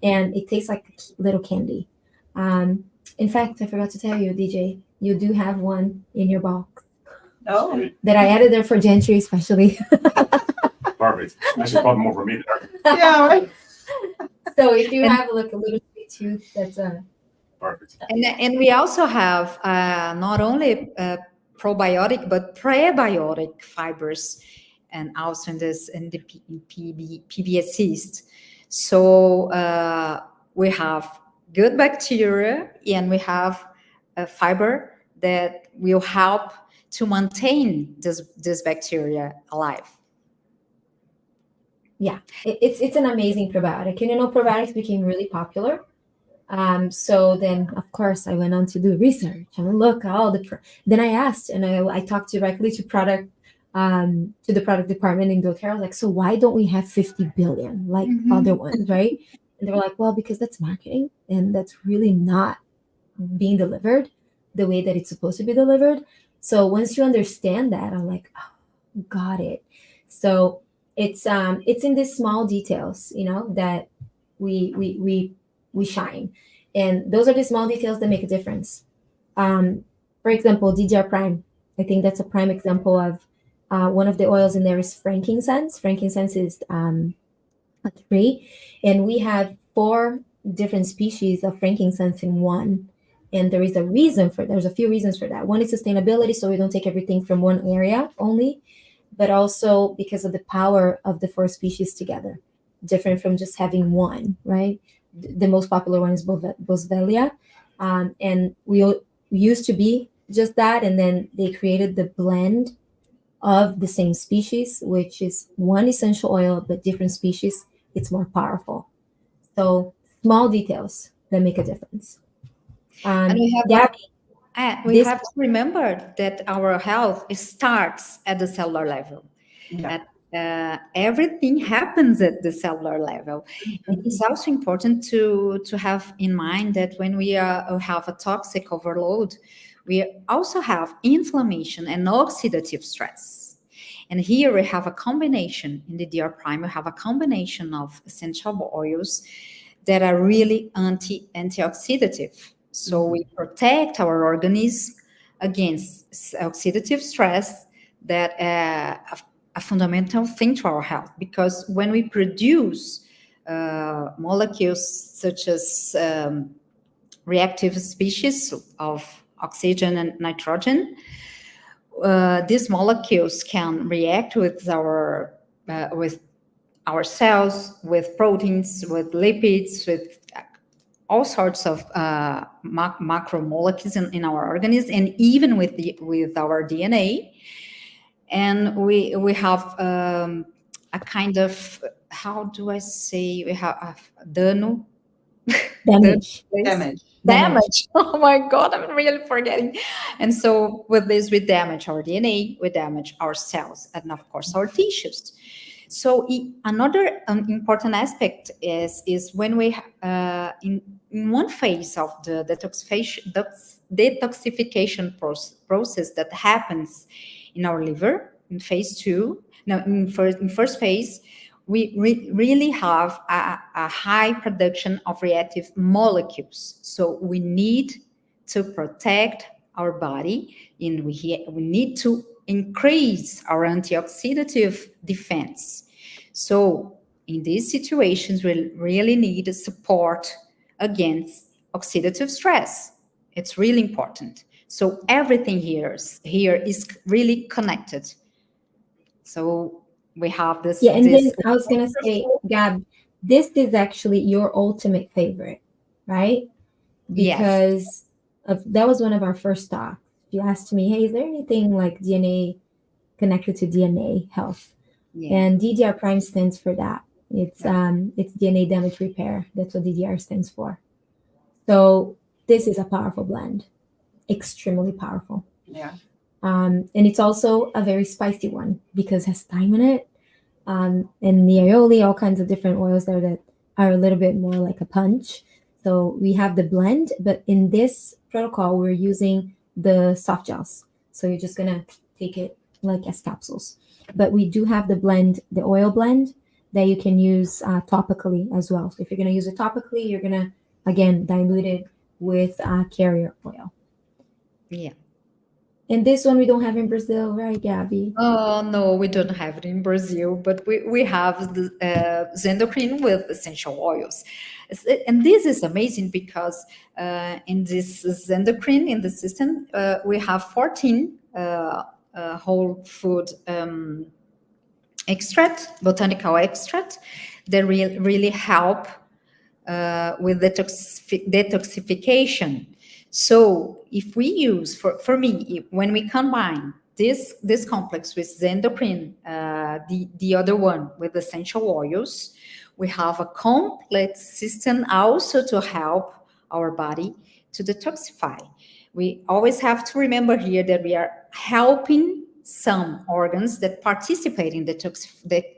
and it tastes like little candy. In fact, I forgot to tell you, DJ, you do have one in your box Oh, that I added there for Gentry, especially. Perfect. Actually, probably more for me. yeah, right. So if you have a little sweet tooth, that's Perfect. And we also have not only probiotic but prebiotic fibers, and also in the PBS cyst. So we have good bacteria, and we have a fiber that will help to maintain this bacteria alive. Yeah, it's an amazing probiotic. And probiotics became really popular. So then, of course, I went on to do research and look at all then I asked, and I talked directly to the product department in doterra. I was like, so why don't we have 50 billion like other ones, right? And they were like, well, because that's marketing, and that's really not being delivered the way that it's supposed to be delivered. So once you understand that, I'm like, oh, got it. So it's in these small details, that we shine, and those are the small details that make a difference. For example, DDR prime, I think that's a prime example of one of the oils in there is frankincense. Frankincense is a tree, and we have 4 different species of frankincense in one. And there's a few reasons for that. One is sustainability, so we don't take everything from one area only, but also because of the power of the 4 species together, different from just having one, right? The most popular one is Boswellia, and we used to be just that, and then they created the blend of the same species, which is one essential oil, but different species. It's more powerful. So small details that make a difference. And we have Gabbi, And we This have to remember that our health starts at the cellular level. Yeah. Everything happens at the cellular level. Mhm. It's also important to have in mind that when we have a toxic overload, we also have inflammation and oxidative stress. And here we have a combination in the DR prime. We have a combination of essential oils that are really antioxidative. So we protect our organism against oxidative stress that a fundamental thing to our health, because when we produce molecules such as reactive species of oxygen and nitrogen, these molecules can react with our cells, with proteins, with lipids, with all sorts of macromolecules in our organism, and even with our DNA. And we have a kind of, how do I say, we have a damage. damage. Oh my God, I'm really forgetting. And so with this, we damage our DNA, we damage our cells, and of course our tissues. So another important aspect is when we in one phase of the detoxification process that happens in our liver in phase 2. Now, in first phase, we really have a high production of reactive molecules. So we need to protect our body, and we need to increase our antioxidative defense. So in these situations, we really need support against oxidative stress. It's really important. So everything here is really connected. So we have this. Yeah, and this then I was gonna say, Gab, this is actually your ultimate favorite, right? Because that was one of our first talks. You asked me, hey, is there anything like DNA connected to DNA health? Yeah. And DDR prime stands for that. It's DNA damage repair. That's what DDR stands for. So this is a powerful blend, extremely powerful. Yeah. And it's also a very spicy one because it has thyme in it, and the aioli, all kinds of different oils there that are a little bit more like a punch. So we have the blend, but in this protocol, we're using the soft gels. So you're just gonna take it like as capsules. But we do have the blend, the oil blend that you can use topically as well. So if you're gonna use it topically, you're gonna again dilute it with carrier oil. Yeah. And this one we don't have in Brazil, right, Gabby? Oh, no, we don't have it in Brazil, but we have the Zendocrine with essential oils. And this is amazing because in this Zendocrine, in the system, we have 14 whole food botanical extract that really help with detoxification. So if we use, for me, when we combine this complex with Zendocrine, the other one with essential oils, we have a complete system also to help our body to detoxify. We always have to remember here that we are helping some organs that participate in the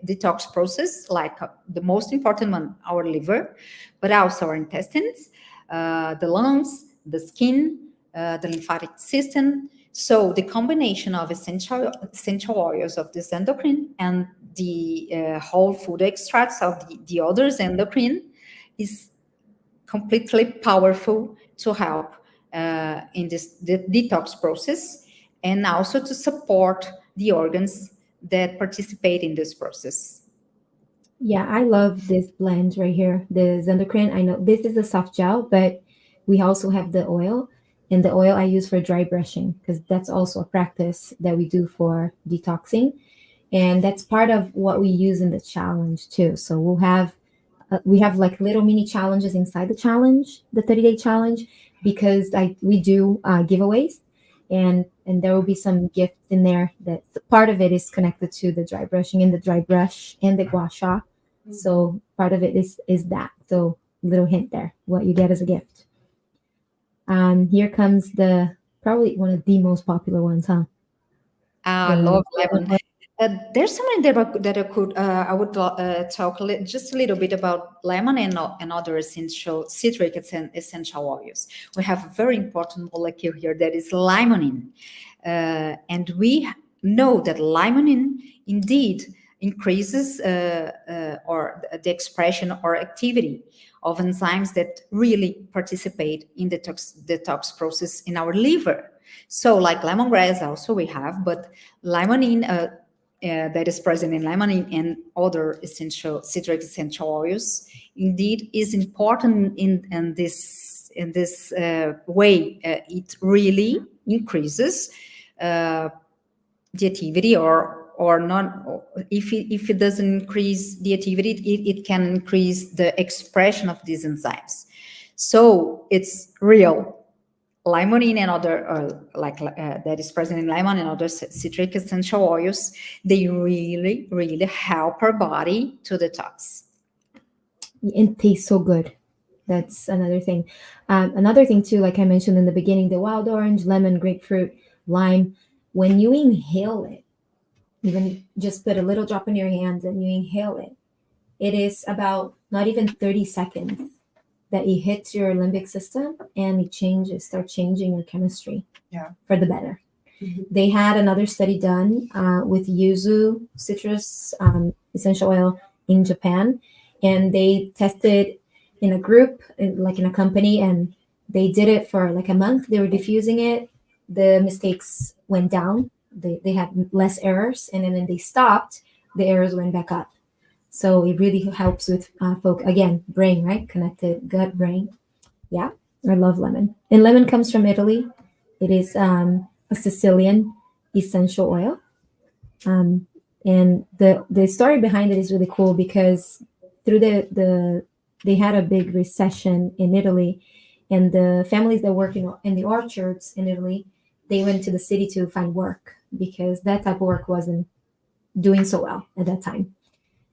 detox process, like the most important one, our liver, but also our intestines, the lungs, the skin, the lymphatic system. So the combination of essential oils of this endocrine and the whole food extracts of the others endocrine is completely powerful to help in this detox process, and also to support the organs that participate in this process. Yeah, I love this blend right here, the Zendocrine. I know this is a soft gel, but we also have the oil, and the oil I use for dry brushing because that's also a practice that we do for detoxing, and that's part of what we use in the challenge too. So we have like little mini challenges inside the challenge, the 30-day challenge, because we do giveaways, and there will be some gifts in there that part of it is connected to the dry brushing and the dry brush and the gua sha. So part of it is that. So little hint there, what you get as a gift. Here comes the probably one of the most popular ones, huh? I The love lemon. oil. There's something that I would talk just a little bit about lemon and other essential citric essential oils. We have a very important molecule here that is limonene, and we know that limonene indeed increases or the expression or activity of enzymes that really participate in the detox process in our liver. So, like lemongrass, also we have, but limonene. That is present in limonene and other essential citric essential oils, indeed is important in this way. It really increases the activity or not. If it doesn't increase the activity, it can increase the expression of these enzymes. So it's real. Limonene and other that is present in lemon and other citric essential oils, they really help our body to detox. It tastes so good. That's another thing. Another thing too, like I mentioned in the beginning, the wild orange, lemon, grapefruit, lime. When you inhale it, even just put a little drop in your hands and you inhale it, it is about not even 30 seconds that it hits your limbic system and it starts changing your chemistry for the better. Mhm. They had another study done with yuzu citrus essential oil in Japan, and they tested in a group, like in a company, and they did it for like a month. They were diffusing it. The mistakes went down. They had less errors, and then when they stopped, the errors went back up. So it really helps with again, brain, right? Connected gut, brain. Yeah, I love lemon. And lemon comes from Italy. It is a Sicilian essential oil. And the story behind it is really cool because through they had a big recession in Italy, and the families that work in the orchards in Italy, they went to the city to find work because that type of work wasn't doing so well at that time.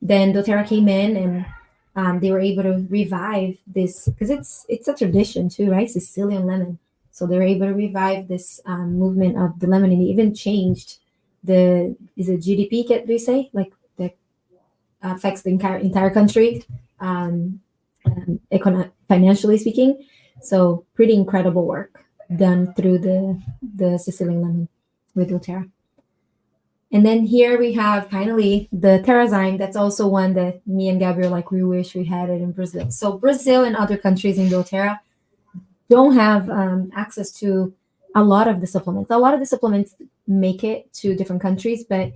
Then doterra came in, and they were able to revive this because it's a tradition too, right? Sicilian lemon. So they were able to revive this movement of the lemon, and it even changed is it GDP? Can we say like that affects the entire country, financially speaking. So pretty incredible work done through the Sicilian lemon with doterra. And then here we have finally the terrazyme. That's also one that me and Gabbi are like, we wish we had it in Brazil. So Brazil and other countries in doterra don't have access to a lot of the supplements. A lot of the supplements make it to different countries, but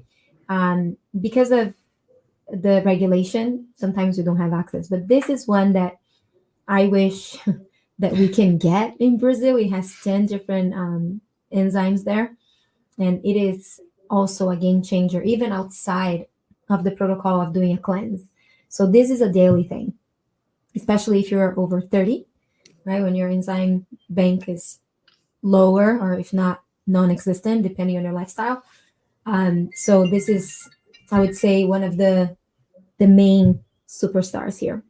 because of the regulation, sometimes we don't have access. But this is one that I wish that we can get in Brazil. It has 10 different enzymes there, and it is also a game changer, even outside of the protocol of doing a cleanse. So this is a daily thing, especially if you're over 30, right? When your enzyme bank is lower, or if not non-existent, depending on your lifestyle. So this is, I would say, one of the main superstars here.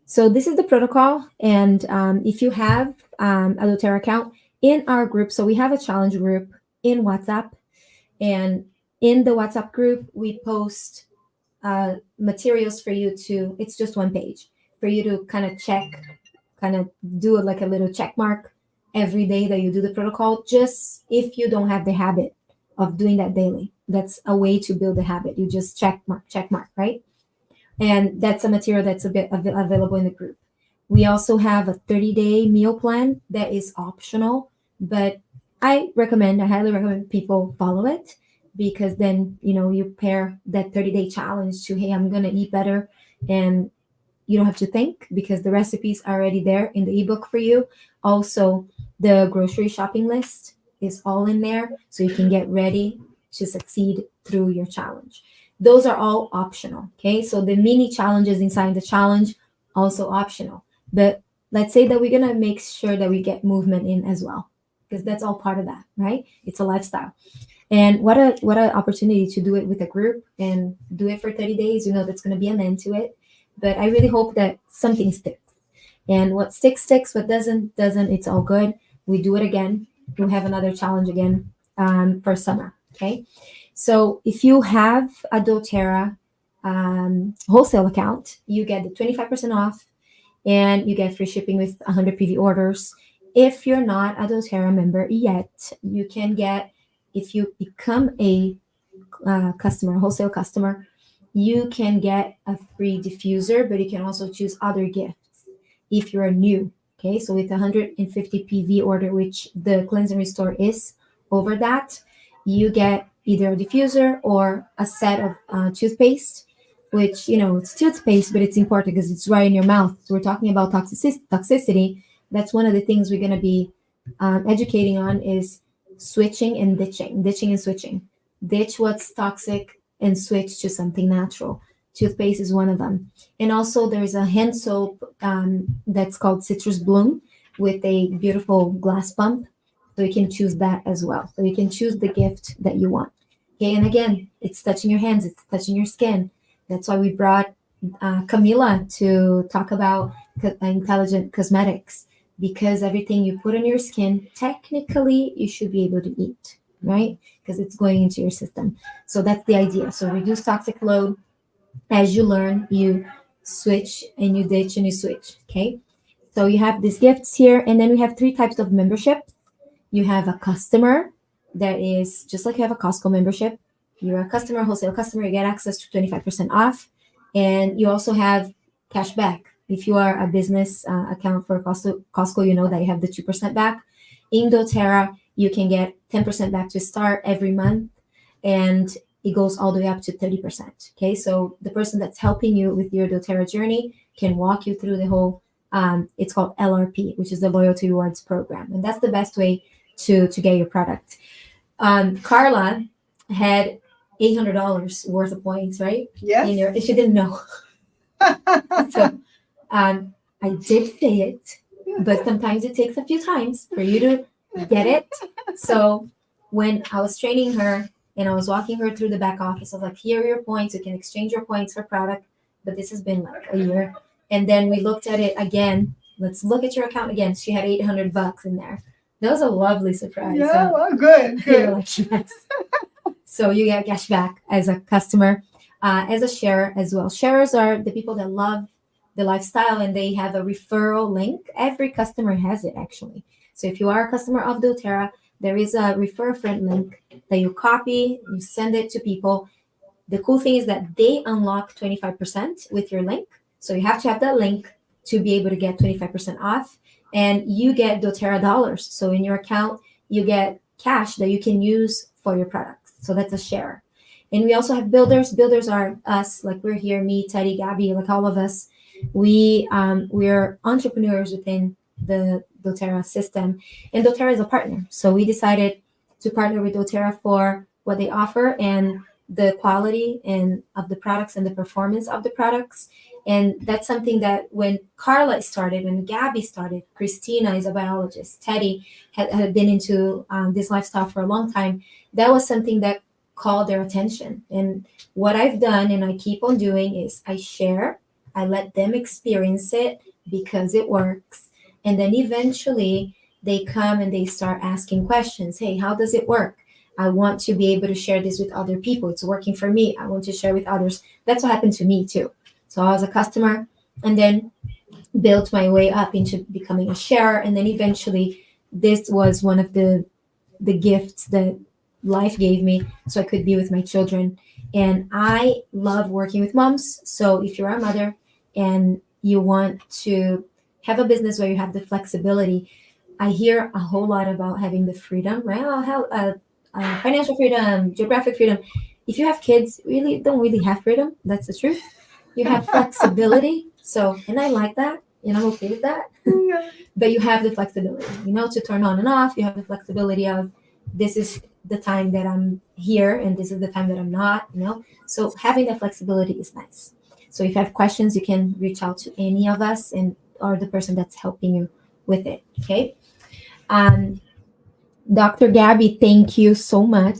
So this is the protocol. And if you have a doterra account in our group, so we have a challenge group in WhatsApp. And in the WhatsApp group, we post materials for you to, it's just one page, for you to kind of do like a little check mark every day that you do the protocol, just if you don't have the habit of doing that daily. That's a way to build a habit. You just check mark, right? And that's a material that's a bit available in the group. We also have a 30-day meal plan that is optional, but I highly recommend people follow it, because then, you pair that 30-day challenge to, hey, I'm going to eat better, and you don't have to think because the recipe's already there in the ebook for you. Also, the grocery shopping list is all in there, so you can get ready to succeed through your challenge. Those are all optional, okay? So the mini challenges inside the challenge, also optional. But let's say that we're going to make sure that we get movement in as well, because that's all part of that, right? It's a lifestyle. And what a opportunity to do it with a group and do it for 30 days. That's going to be an end to it. But I really hope that something sticks. And what sticks, what doesn't, it's all good. We do it again. we'll have another challenge again for summer. Okay. So if you have a doTERRA wholesale account, you get the 25% off and you get free shipping with 100 PV orders. If you're not a doTERRA member yet, you can get, if you become a customer, wholesale customer, you can get a free diffuser, but you can also choose other gifts if you're new. Okay, so with 150 PV order, which the cleanse and restore is over that, you get either a diffuser or a set of toothpaste, which, you know, it's toothpaste, but it's important because it's right in your mouth. So we're talking about toxicity. That's one of the things we're going to be educating on is switching and ditching and switching. Ditch what's toxic and switch to something natural. Toothpaste is one of them. And also there's a hand soap that's called Citrus Bloom with a beautiful glass pump. So you can choose that as well. So you can choose the gift that you want. Okay, and again, it's touching your hands, it's touching your skin. That's why we brought Camila to talk about intelligent cosmetics, because everything you put on your skin, technically you should be able to eat, right? Because it's going into your system. So that's the idea. So reduce toxic load. As you learn, you switch and you ditch and you switch. Okay. So you have these gifts here, and then we have 3 types of membership. You have a customer that is just like you have a Costco membership. You're a customer, wholesale customer, you get access to 25% off. And you also have cash back. If you are a business account for Costco, you know that you have the 2% back. In doTERRA, you can get 10% back to start every month, and it goes all the way up to 30%. Okay, so the person that's helping you with your doTERRA journey can walk you through the whole, it's called LRP, which is the Loyalty Rewards Program. And that's the best way to get your product. Carla had $800 worth of points, right? Yes. If you didn't know. So I did say it, but sometimes it takes a few times for you to get it. So when I was training her and I was walking her through the back office, I was like, here are your points. You can exchange your points for product. But this has been like a year. And then we looked at it again. Let's look at your account again. She had $800 in there. That was a lovely surprise. Yeah, So well, good. you're like, yes. So you get cash back as a customer, as a sharer as well. Sharers are the people that love the lifestyle and they have a referral link. Every customer has it, actually. So if you are a customer of doTERRA, there is a refer a friend link that you copy, you send it to people. The cool thing is that they unlock 25% with your link. So you have to have that link to be able to get 25% off, and you get doTERRA dollars. So in your account, you get cash that you can use for your products. So that's a share. And we also have builders. Builders are us, like we're here, me, Teddy, Gabby, like all of us. We're entrepreneurs within the doTERRA system, and doTERRA is a partner. So we decided to partner with doTERRA for what they offer and the quality and of the products and the performance of the products. And that's something that when Carla started, when Gabby started, Christina is a biologist, Teddy had been into this lifestyle for a long time. That was something that called their attention. And what I've done and I keep on doing is I share, I let them experience it because it works. And then eventually they come and they start asking questions. Hey, how does it work? I want to be able to share this with other people. It's working for me. I want to share with others. That's what happened to me too. So I was a customer and then built my way up into becoming a sharer. And then eventually this was one of the gifts that life gave me so I could be with my children. And I love working with moms. So if you're a mother and you want to have a business where you have the flexibility, I hear a whole lot about having the freedom, right? Financial freedom, geographic freedom. If you have kids, really don't really have freedom. That's the truth. You have flexibility. So, and I like that, and I'm okay with that. But you have the flexibility, to turn on and off. You have the flexibility of this is the time that I'm here and this is the time that I'm not, So having that flexibility is nice. So if you have questions, you can reach out to any of us or the person that's helping you with it. Okay. Dr. Gabby, thank you so much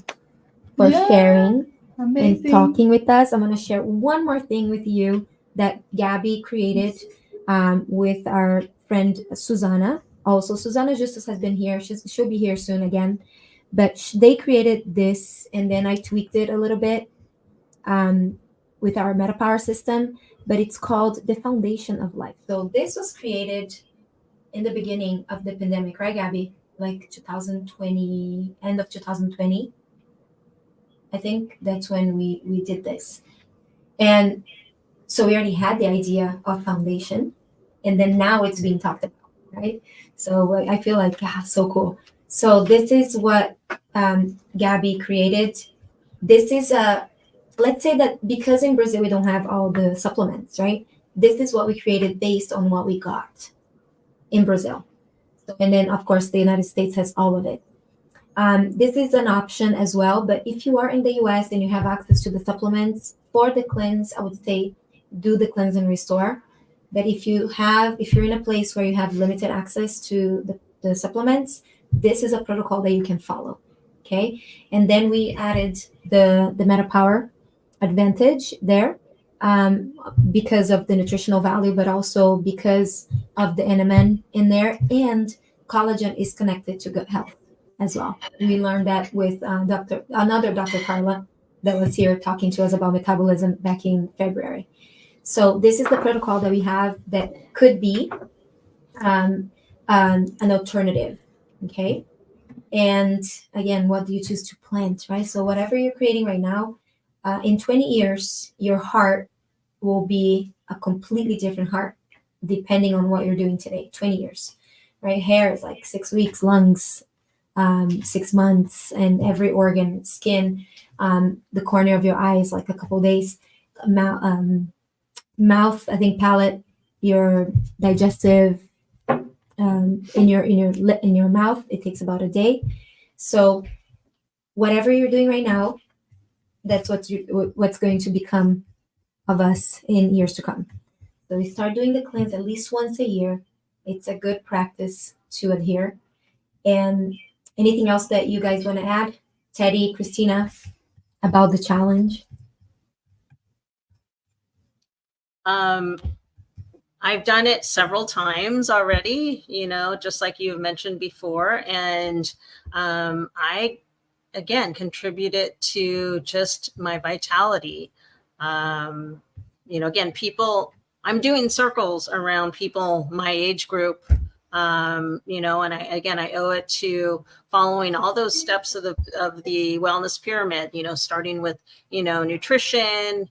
for sharing and talking with us. I'm going to share one more thing with you that Gabby created with our friend Susanna. also. Susana Justus has been here. She'll be here soon again. But they created this, and then I tweaked it a little bit with our MetaPower system. But it's called the Foundation of Life. So this was created in the beginning of the pandemic, right, Gabby? Like 2020, end of 2020. I think that's when we did this. And so we already had the idea of foundation, and then now it's being talked about, right? So I feel like, yeah, so cool. So this is what Gabby created. This is let's say that because in Brazil we don't have all the supplements, right? This is what we created based on what we got in Brazil. And then, of course, the United States has all of it. This is an option as well, but if you are in the US and you have access to the supplements for the cleanse, I would say do the cleanse and restore. But if you're in a place where you have limited access to the supplements, this is a protocol that you can follow. Okay. And then we added the MetaPower Advantage there because of the nutritional value, but also because of the NMN in there, and collagen is connected to good health as well. We learned that with another Dr. Carla that was here talking to us about metabolism back in February. So this is the protocol that we have that could be an alternative. Okay. And again, what do you choose to plant, right? So whatever you're creating right now, in 20 years, your heart will be a completely different heart depending on what you're doing today. 20 years, right? Hair is like 6 weeks, lungs 6 months, and every organ, skin, the corner of your eyes, like a couple days, mouth, I think, palate, your digestive, in your mouth, it takes about a day. So whatever you're doing right now, that's what's going to become of us in years to come. So we start doing the cleanse at least once a year. It's a good practice to adhere. And anything else that you guys want to add, Teddy, Christina, about the challenge? I've done it several times already, just like you mentioned before. And I, again, contributed to just my vitality. Again, people, I'm doing circles around people my age group, and I owe it to following all those steps of the wellness pyramid, starting with, nutrition,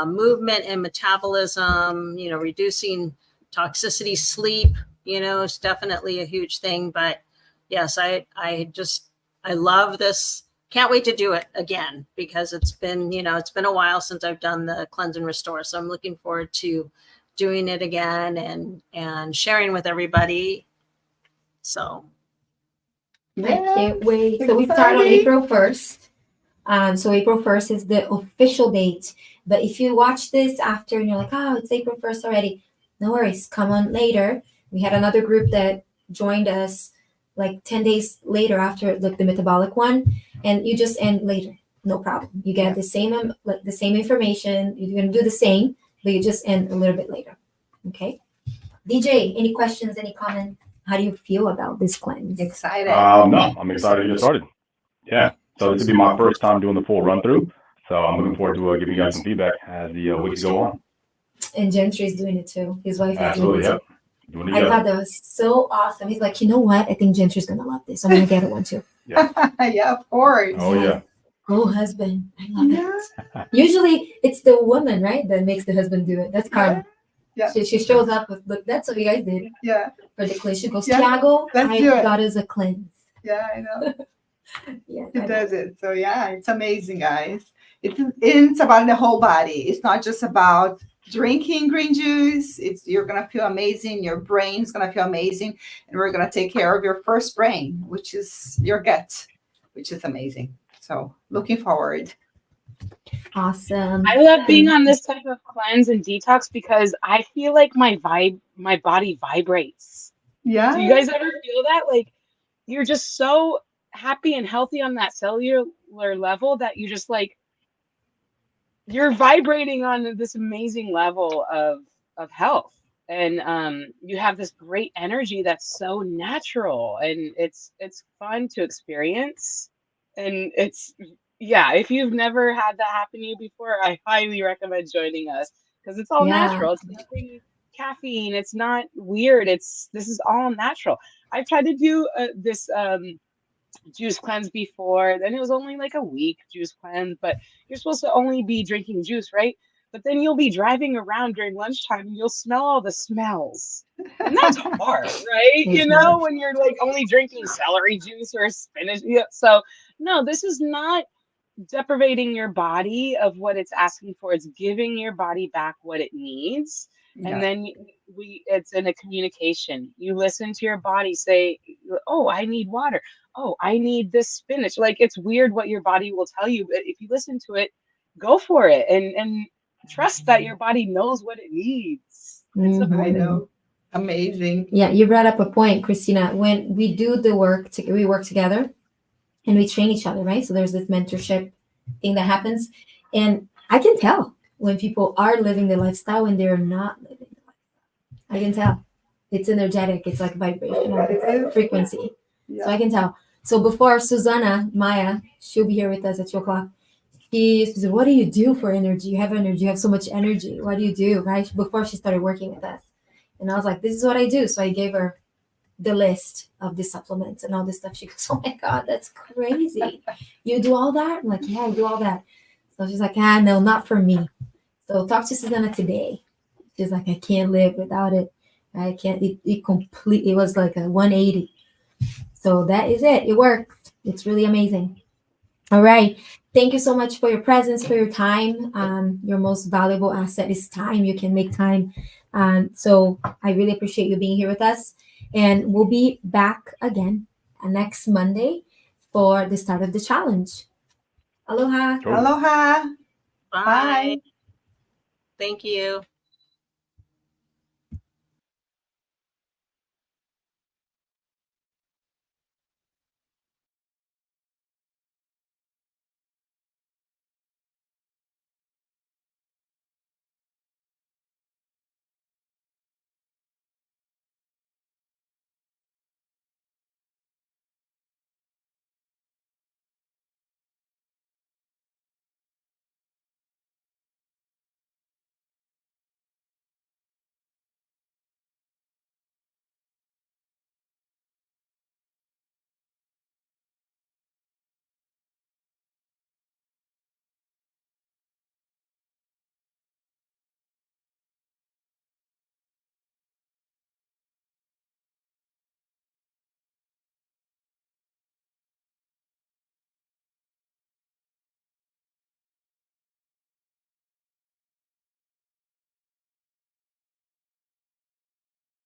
movement and metabolism, reducing toxicity, sleep, is definitely a huge thing. But yes, I love this. Can't wait to do it again because it's been a while since I've done the cleanse and restore. So I'm looking forward to doing it again and sharing with everybody. So I can't wait. So we start on April 1st. So April 1st is the official date. But if you watch this after and you're like, oh, it's April 1st already, no worries. Come on later. We had another group that joined us like 10 days later after the metabolic one, and you just end later. No problem. You get the same information. You're going to do the same, but you just end a little bit later. Okay. DJ, any questions, any comments? How do you feel about this cleanse? Excited. No, I'm excited to get started. Yeah. So this will be my first time doing the full run through. So I'm looking forward to giving you guys some feedback as the weeks go on. And Gentry is doing it too. His wife is Absolutely, doing it too. Doing it I thought that was so awesome. He's like, you know what? I think Gentry's going to love this. I'm going to get it one too. Yeah, of course. Oh, yeah. Oh, husband. I love it. Usually it's the woman, right, that makes the husband do it. That's Carla. Yeah. She shows up with, look, that's what you guys did Yeah. for the cleanse. She goes, Yeah, Tiago, let's I do it. got us a cleanse. Yeah, I know. Yeah, It does it. So yeah, it's amazing, guys. It's about the whole body. It's not just about drinking green juice. You're gonna feel amazing. Your brain's gonna feel amazing, and we're gonna take care of your first brain, which is your gut, which is amazing. So looking forward. Awesome. I love being on this type of cleanse and detox because I feel like my body vibrates. Yeah. Do you guys ever feel that? Like you're just so happy and healthy on that cellular level that you just like you're vibrating on this amazing level of health. and you have this great energy that's so natural, and it's fun to experience, and it's yeah, if you've never had that happen to you before, I highly recommend joining us because it's all Yeah. natural. It's nothing caffeine. It's not weird. This is all natural. I've tried to do this juice cleanse before, then it was only like a week juice cleanse, but you're supposed to only be drinking juice, right? But then you'll be driving around during lunchtime and you'll smell all the smells. And that's hard, right? It's You know, hard. when you're like only drinking celery juice or spinach. Yeah. So no, this is not deprivating your body of what it's asking for. It's giving your body back what it needs. And Yeah. then it's in a communication. You listen to your body say, oh, I need water. Oh, I need this spinach. Like, it's weird what your body will tell you, but if you listen to it, go for it, and trust that your body knows what it needs. It's Mhm. I amazing. know. Amazing. Yeah, you brought up a point, Christina. When we do the work, we work together and we train each other, right? So there's this mentorship thing that happens. And I can tell when people are living the lifestyle when they're not living the lifestyle. I can tell. It's energetic. It's like vibrational. It's frequency. So I can tell. So before Susanna, Maya, she'll be here with us at 2 o'clock. She used to say, what do you do for energy? You have energy. You have so much energy. What do you do, right? Before she started working with us. And I was like, this is what I do. So I gave her the list of the supplements and all this stuff. She goes, oh my God, that's crazy. You do all that? I'm like, yeah, I do all that. So she's like, no, not for me. So talk to Susanna today. She's like, I can't live without it. I can't, it was like a 180. So that is it. It worked. It's really amazing. All right. Thank you so much for your presence, for your time. Your most valuable asset is time. You can make time. So I really appreciate you being here with us. And we'll be back again next Monday for the start of the challenge. Aloha. Cool. Aloha. Bye. Bye. Thank you.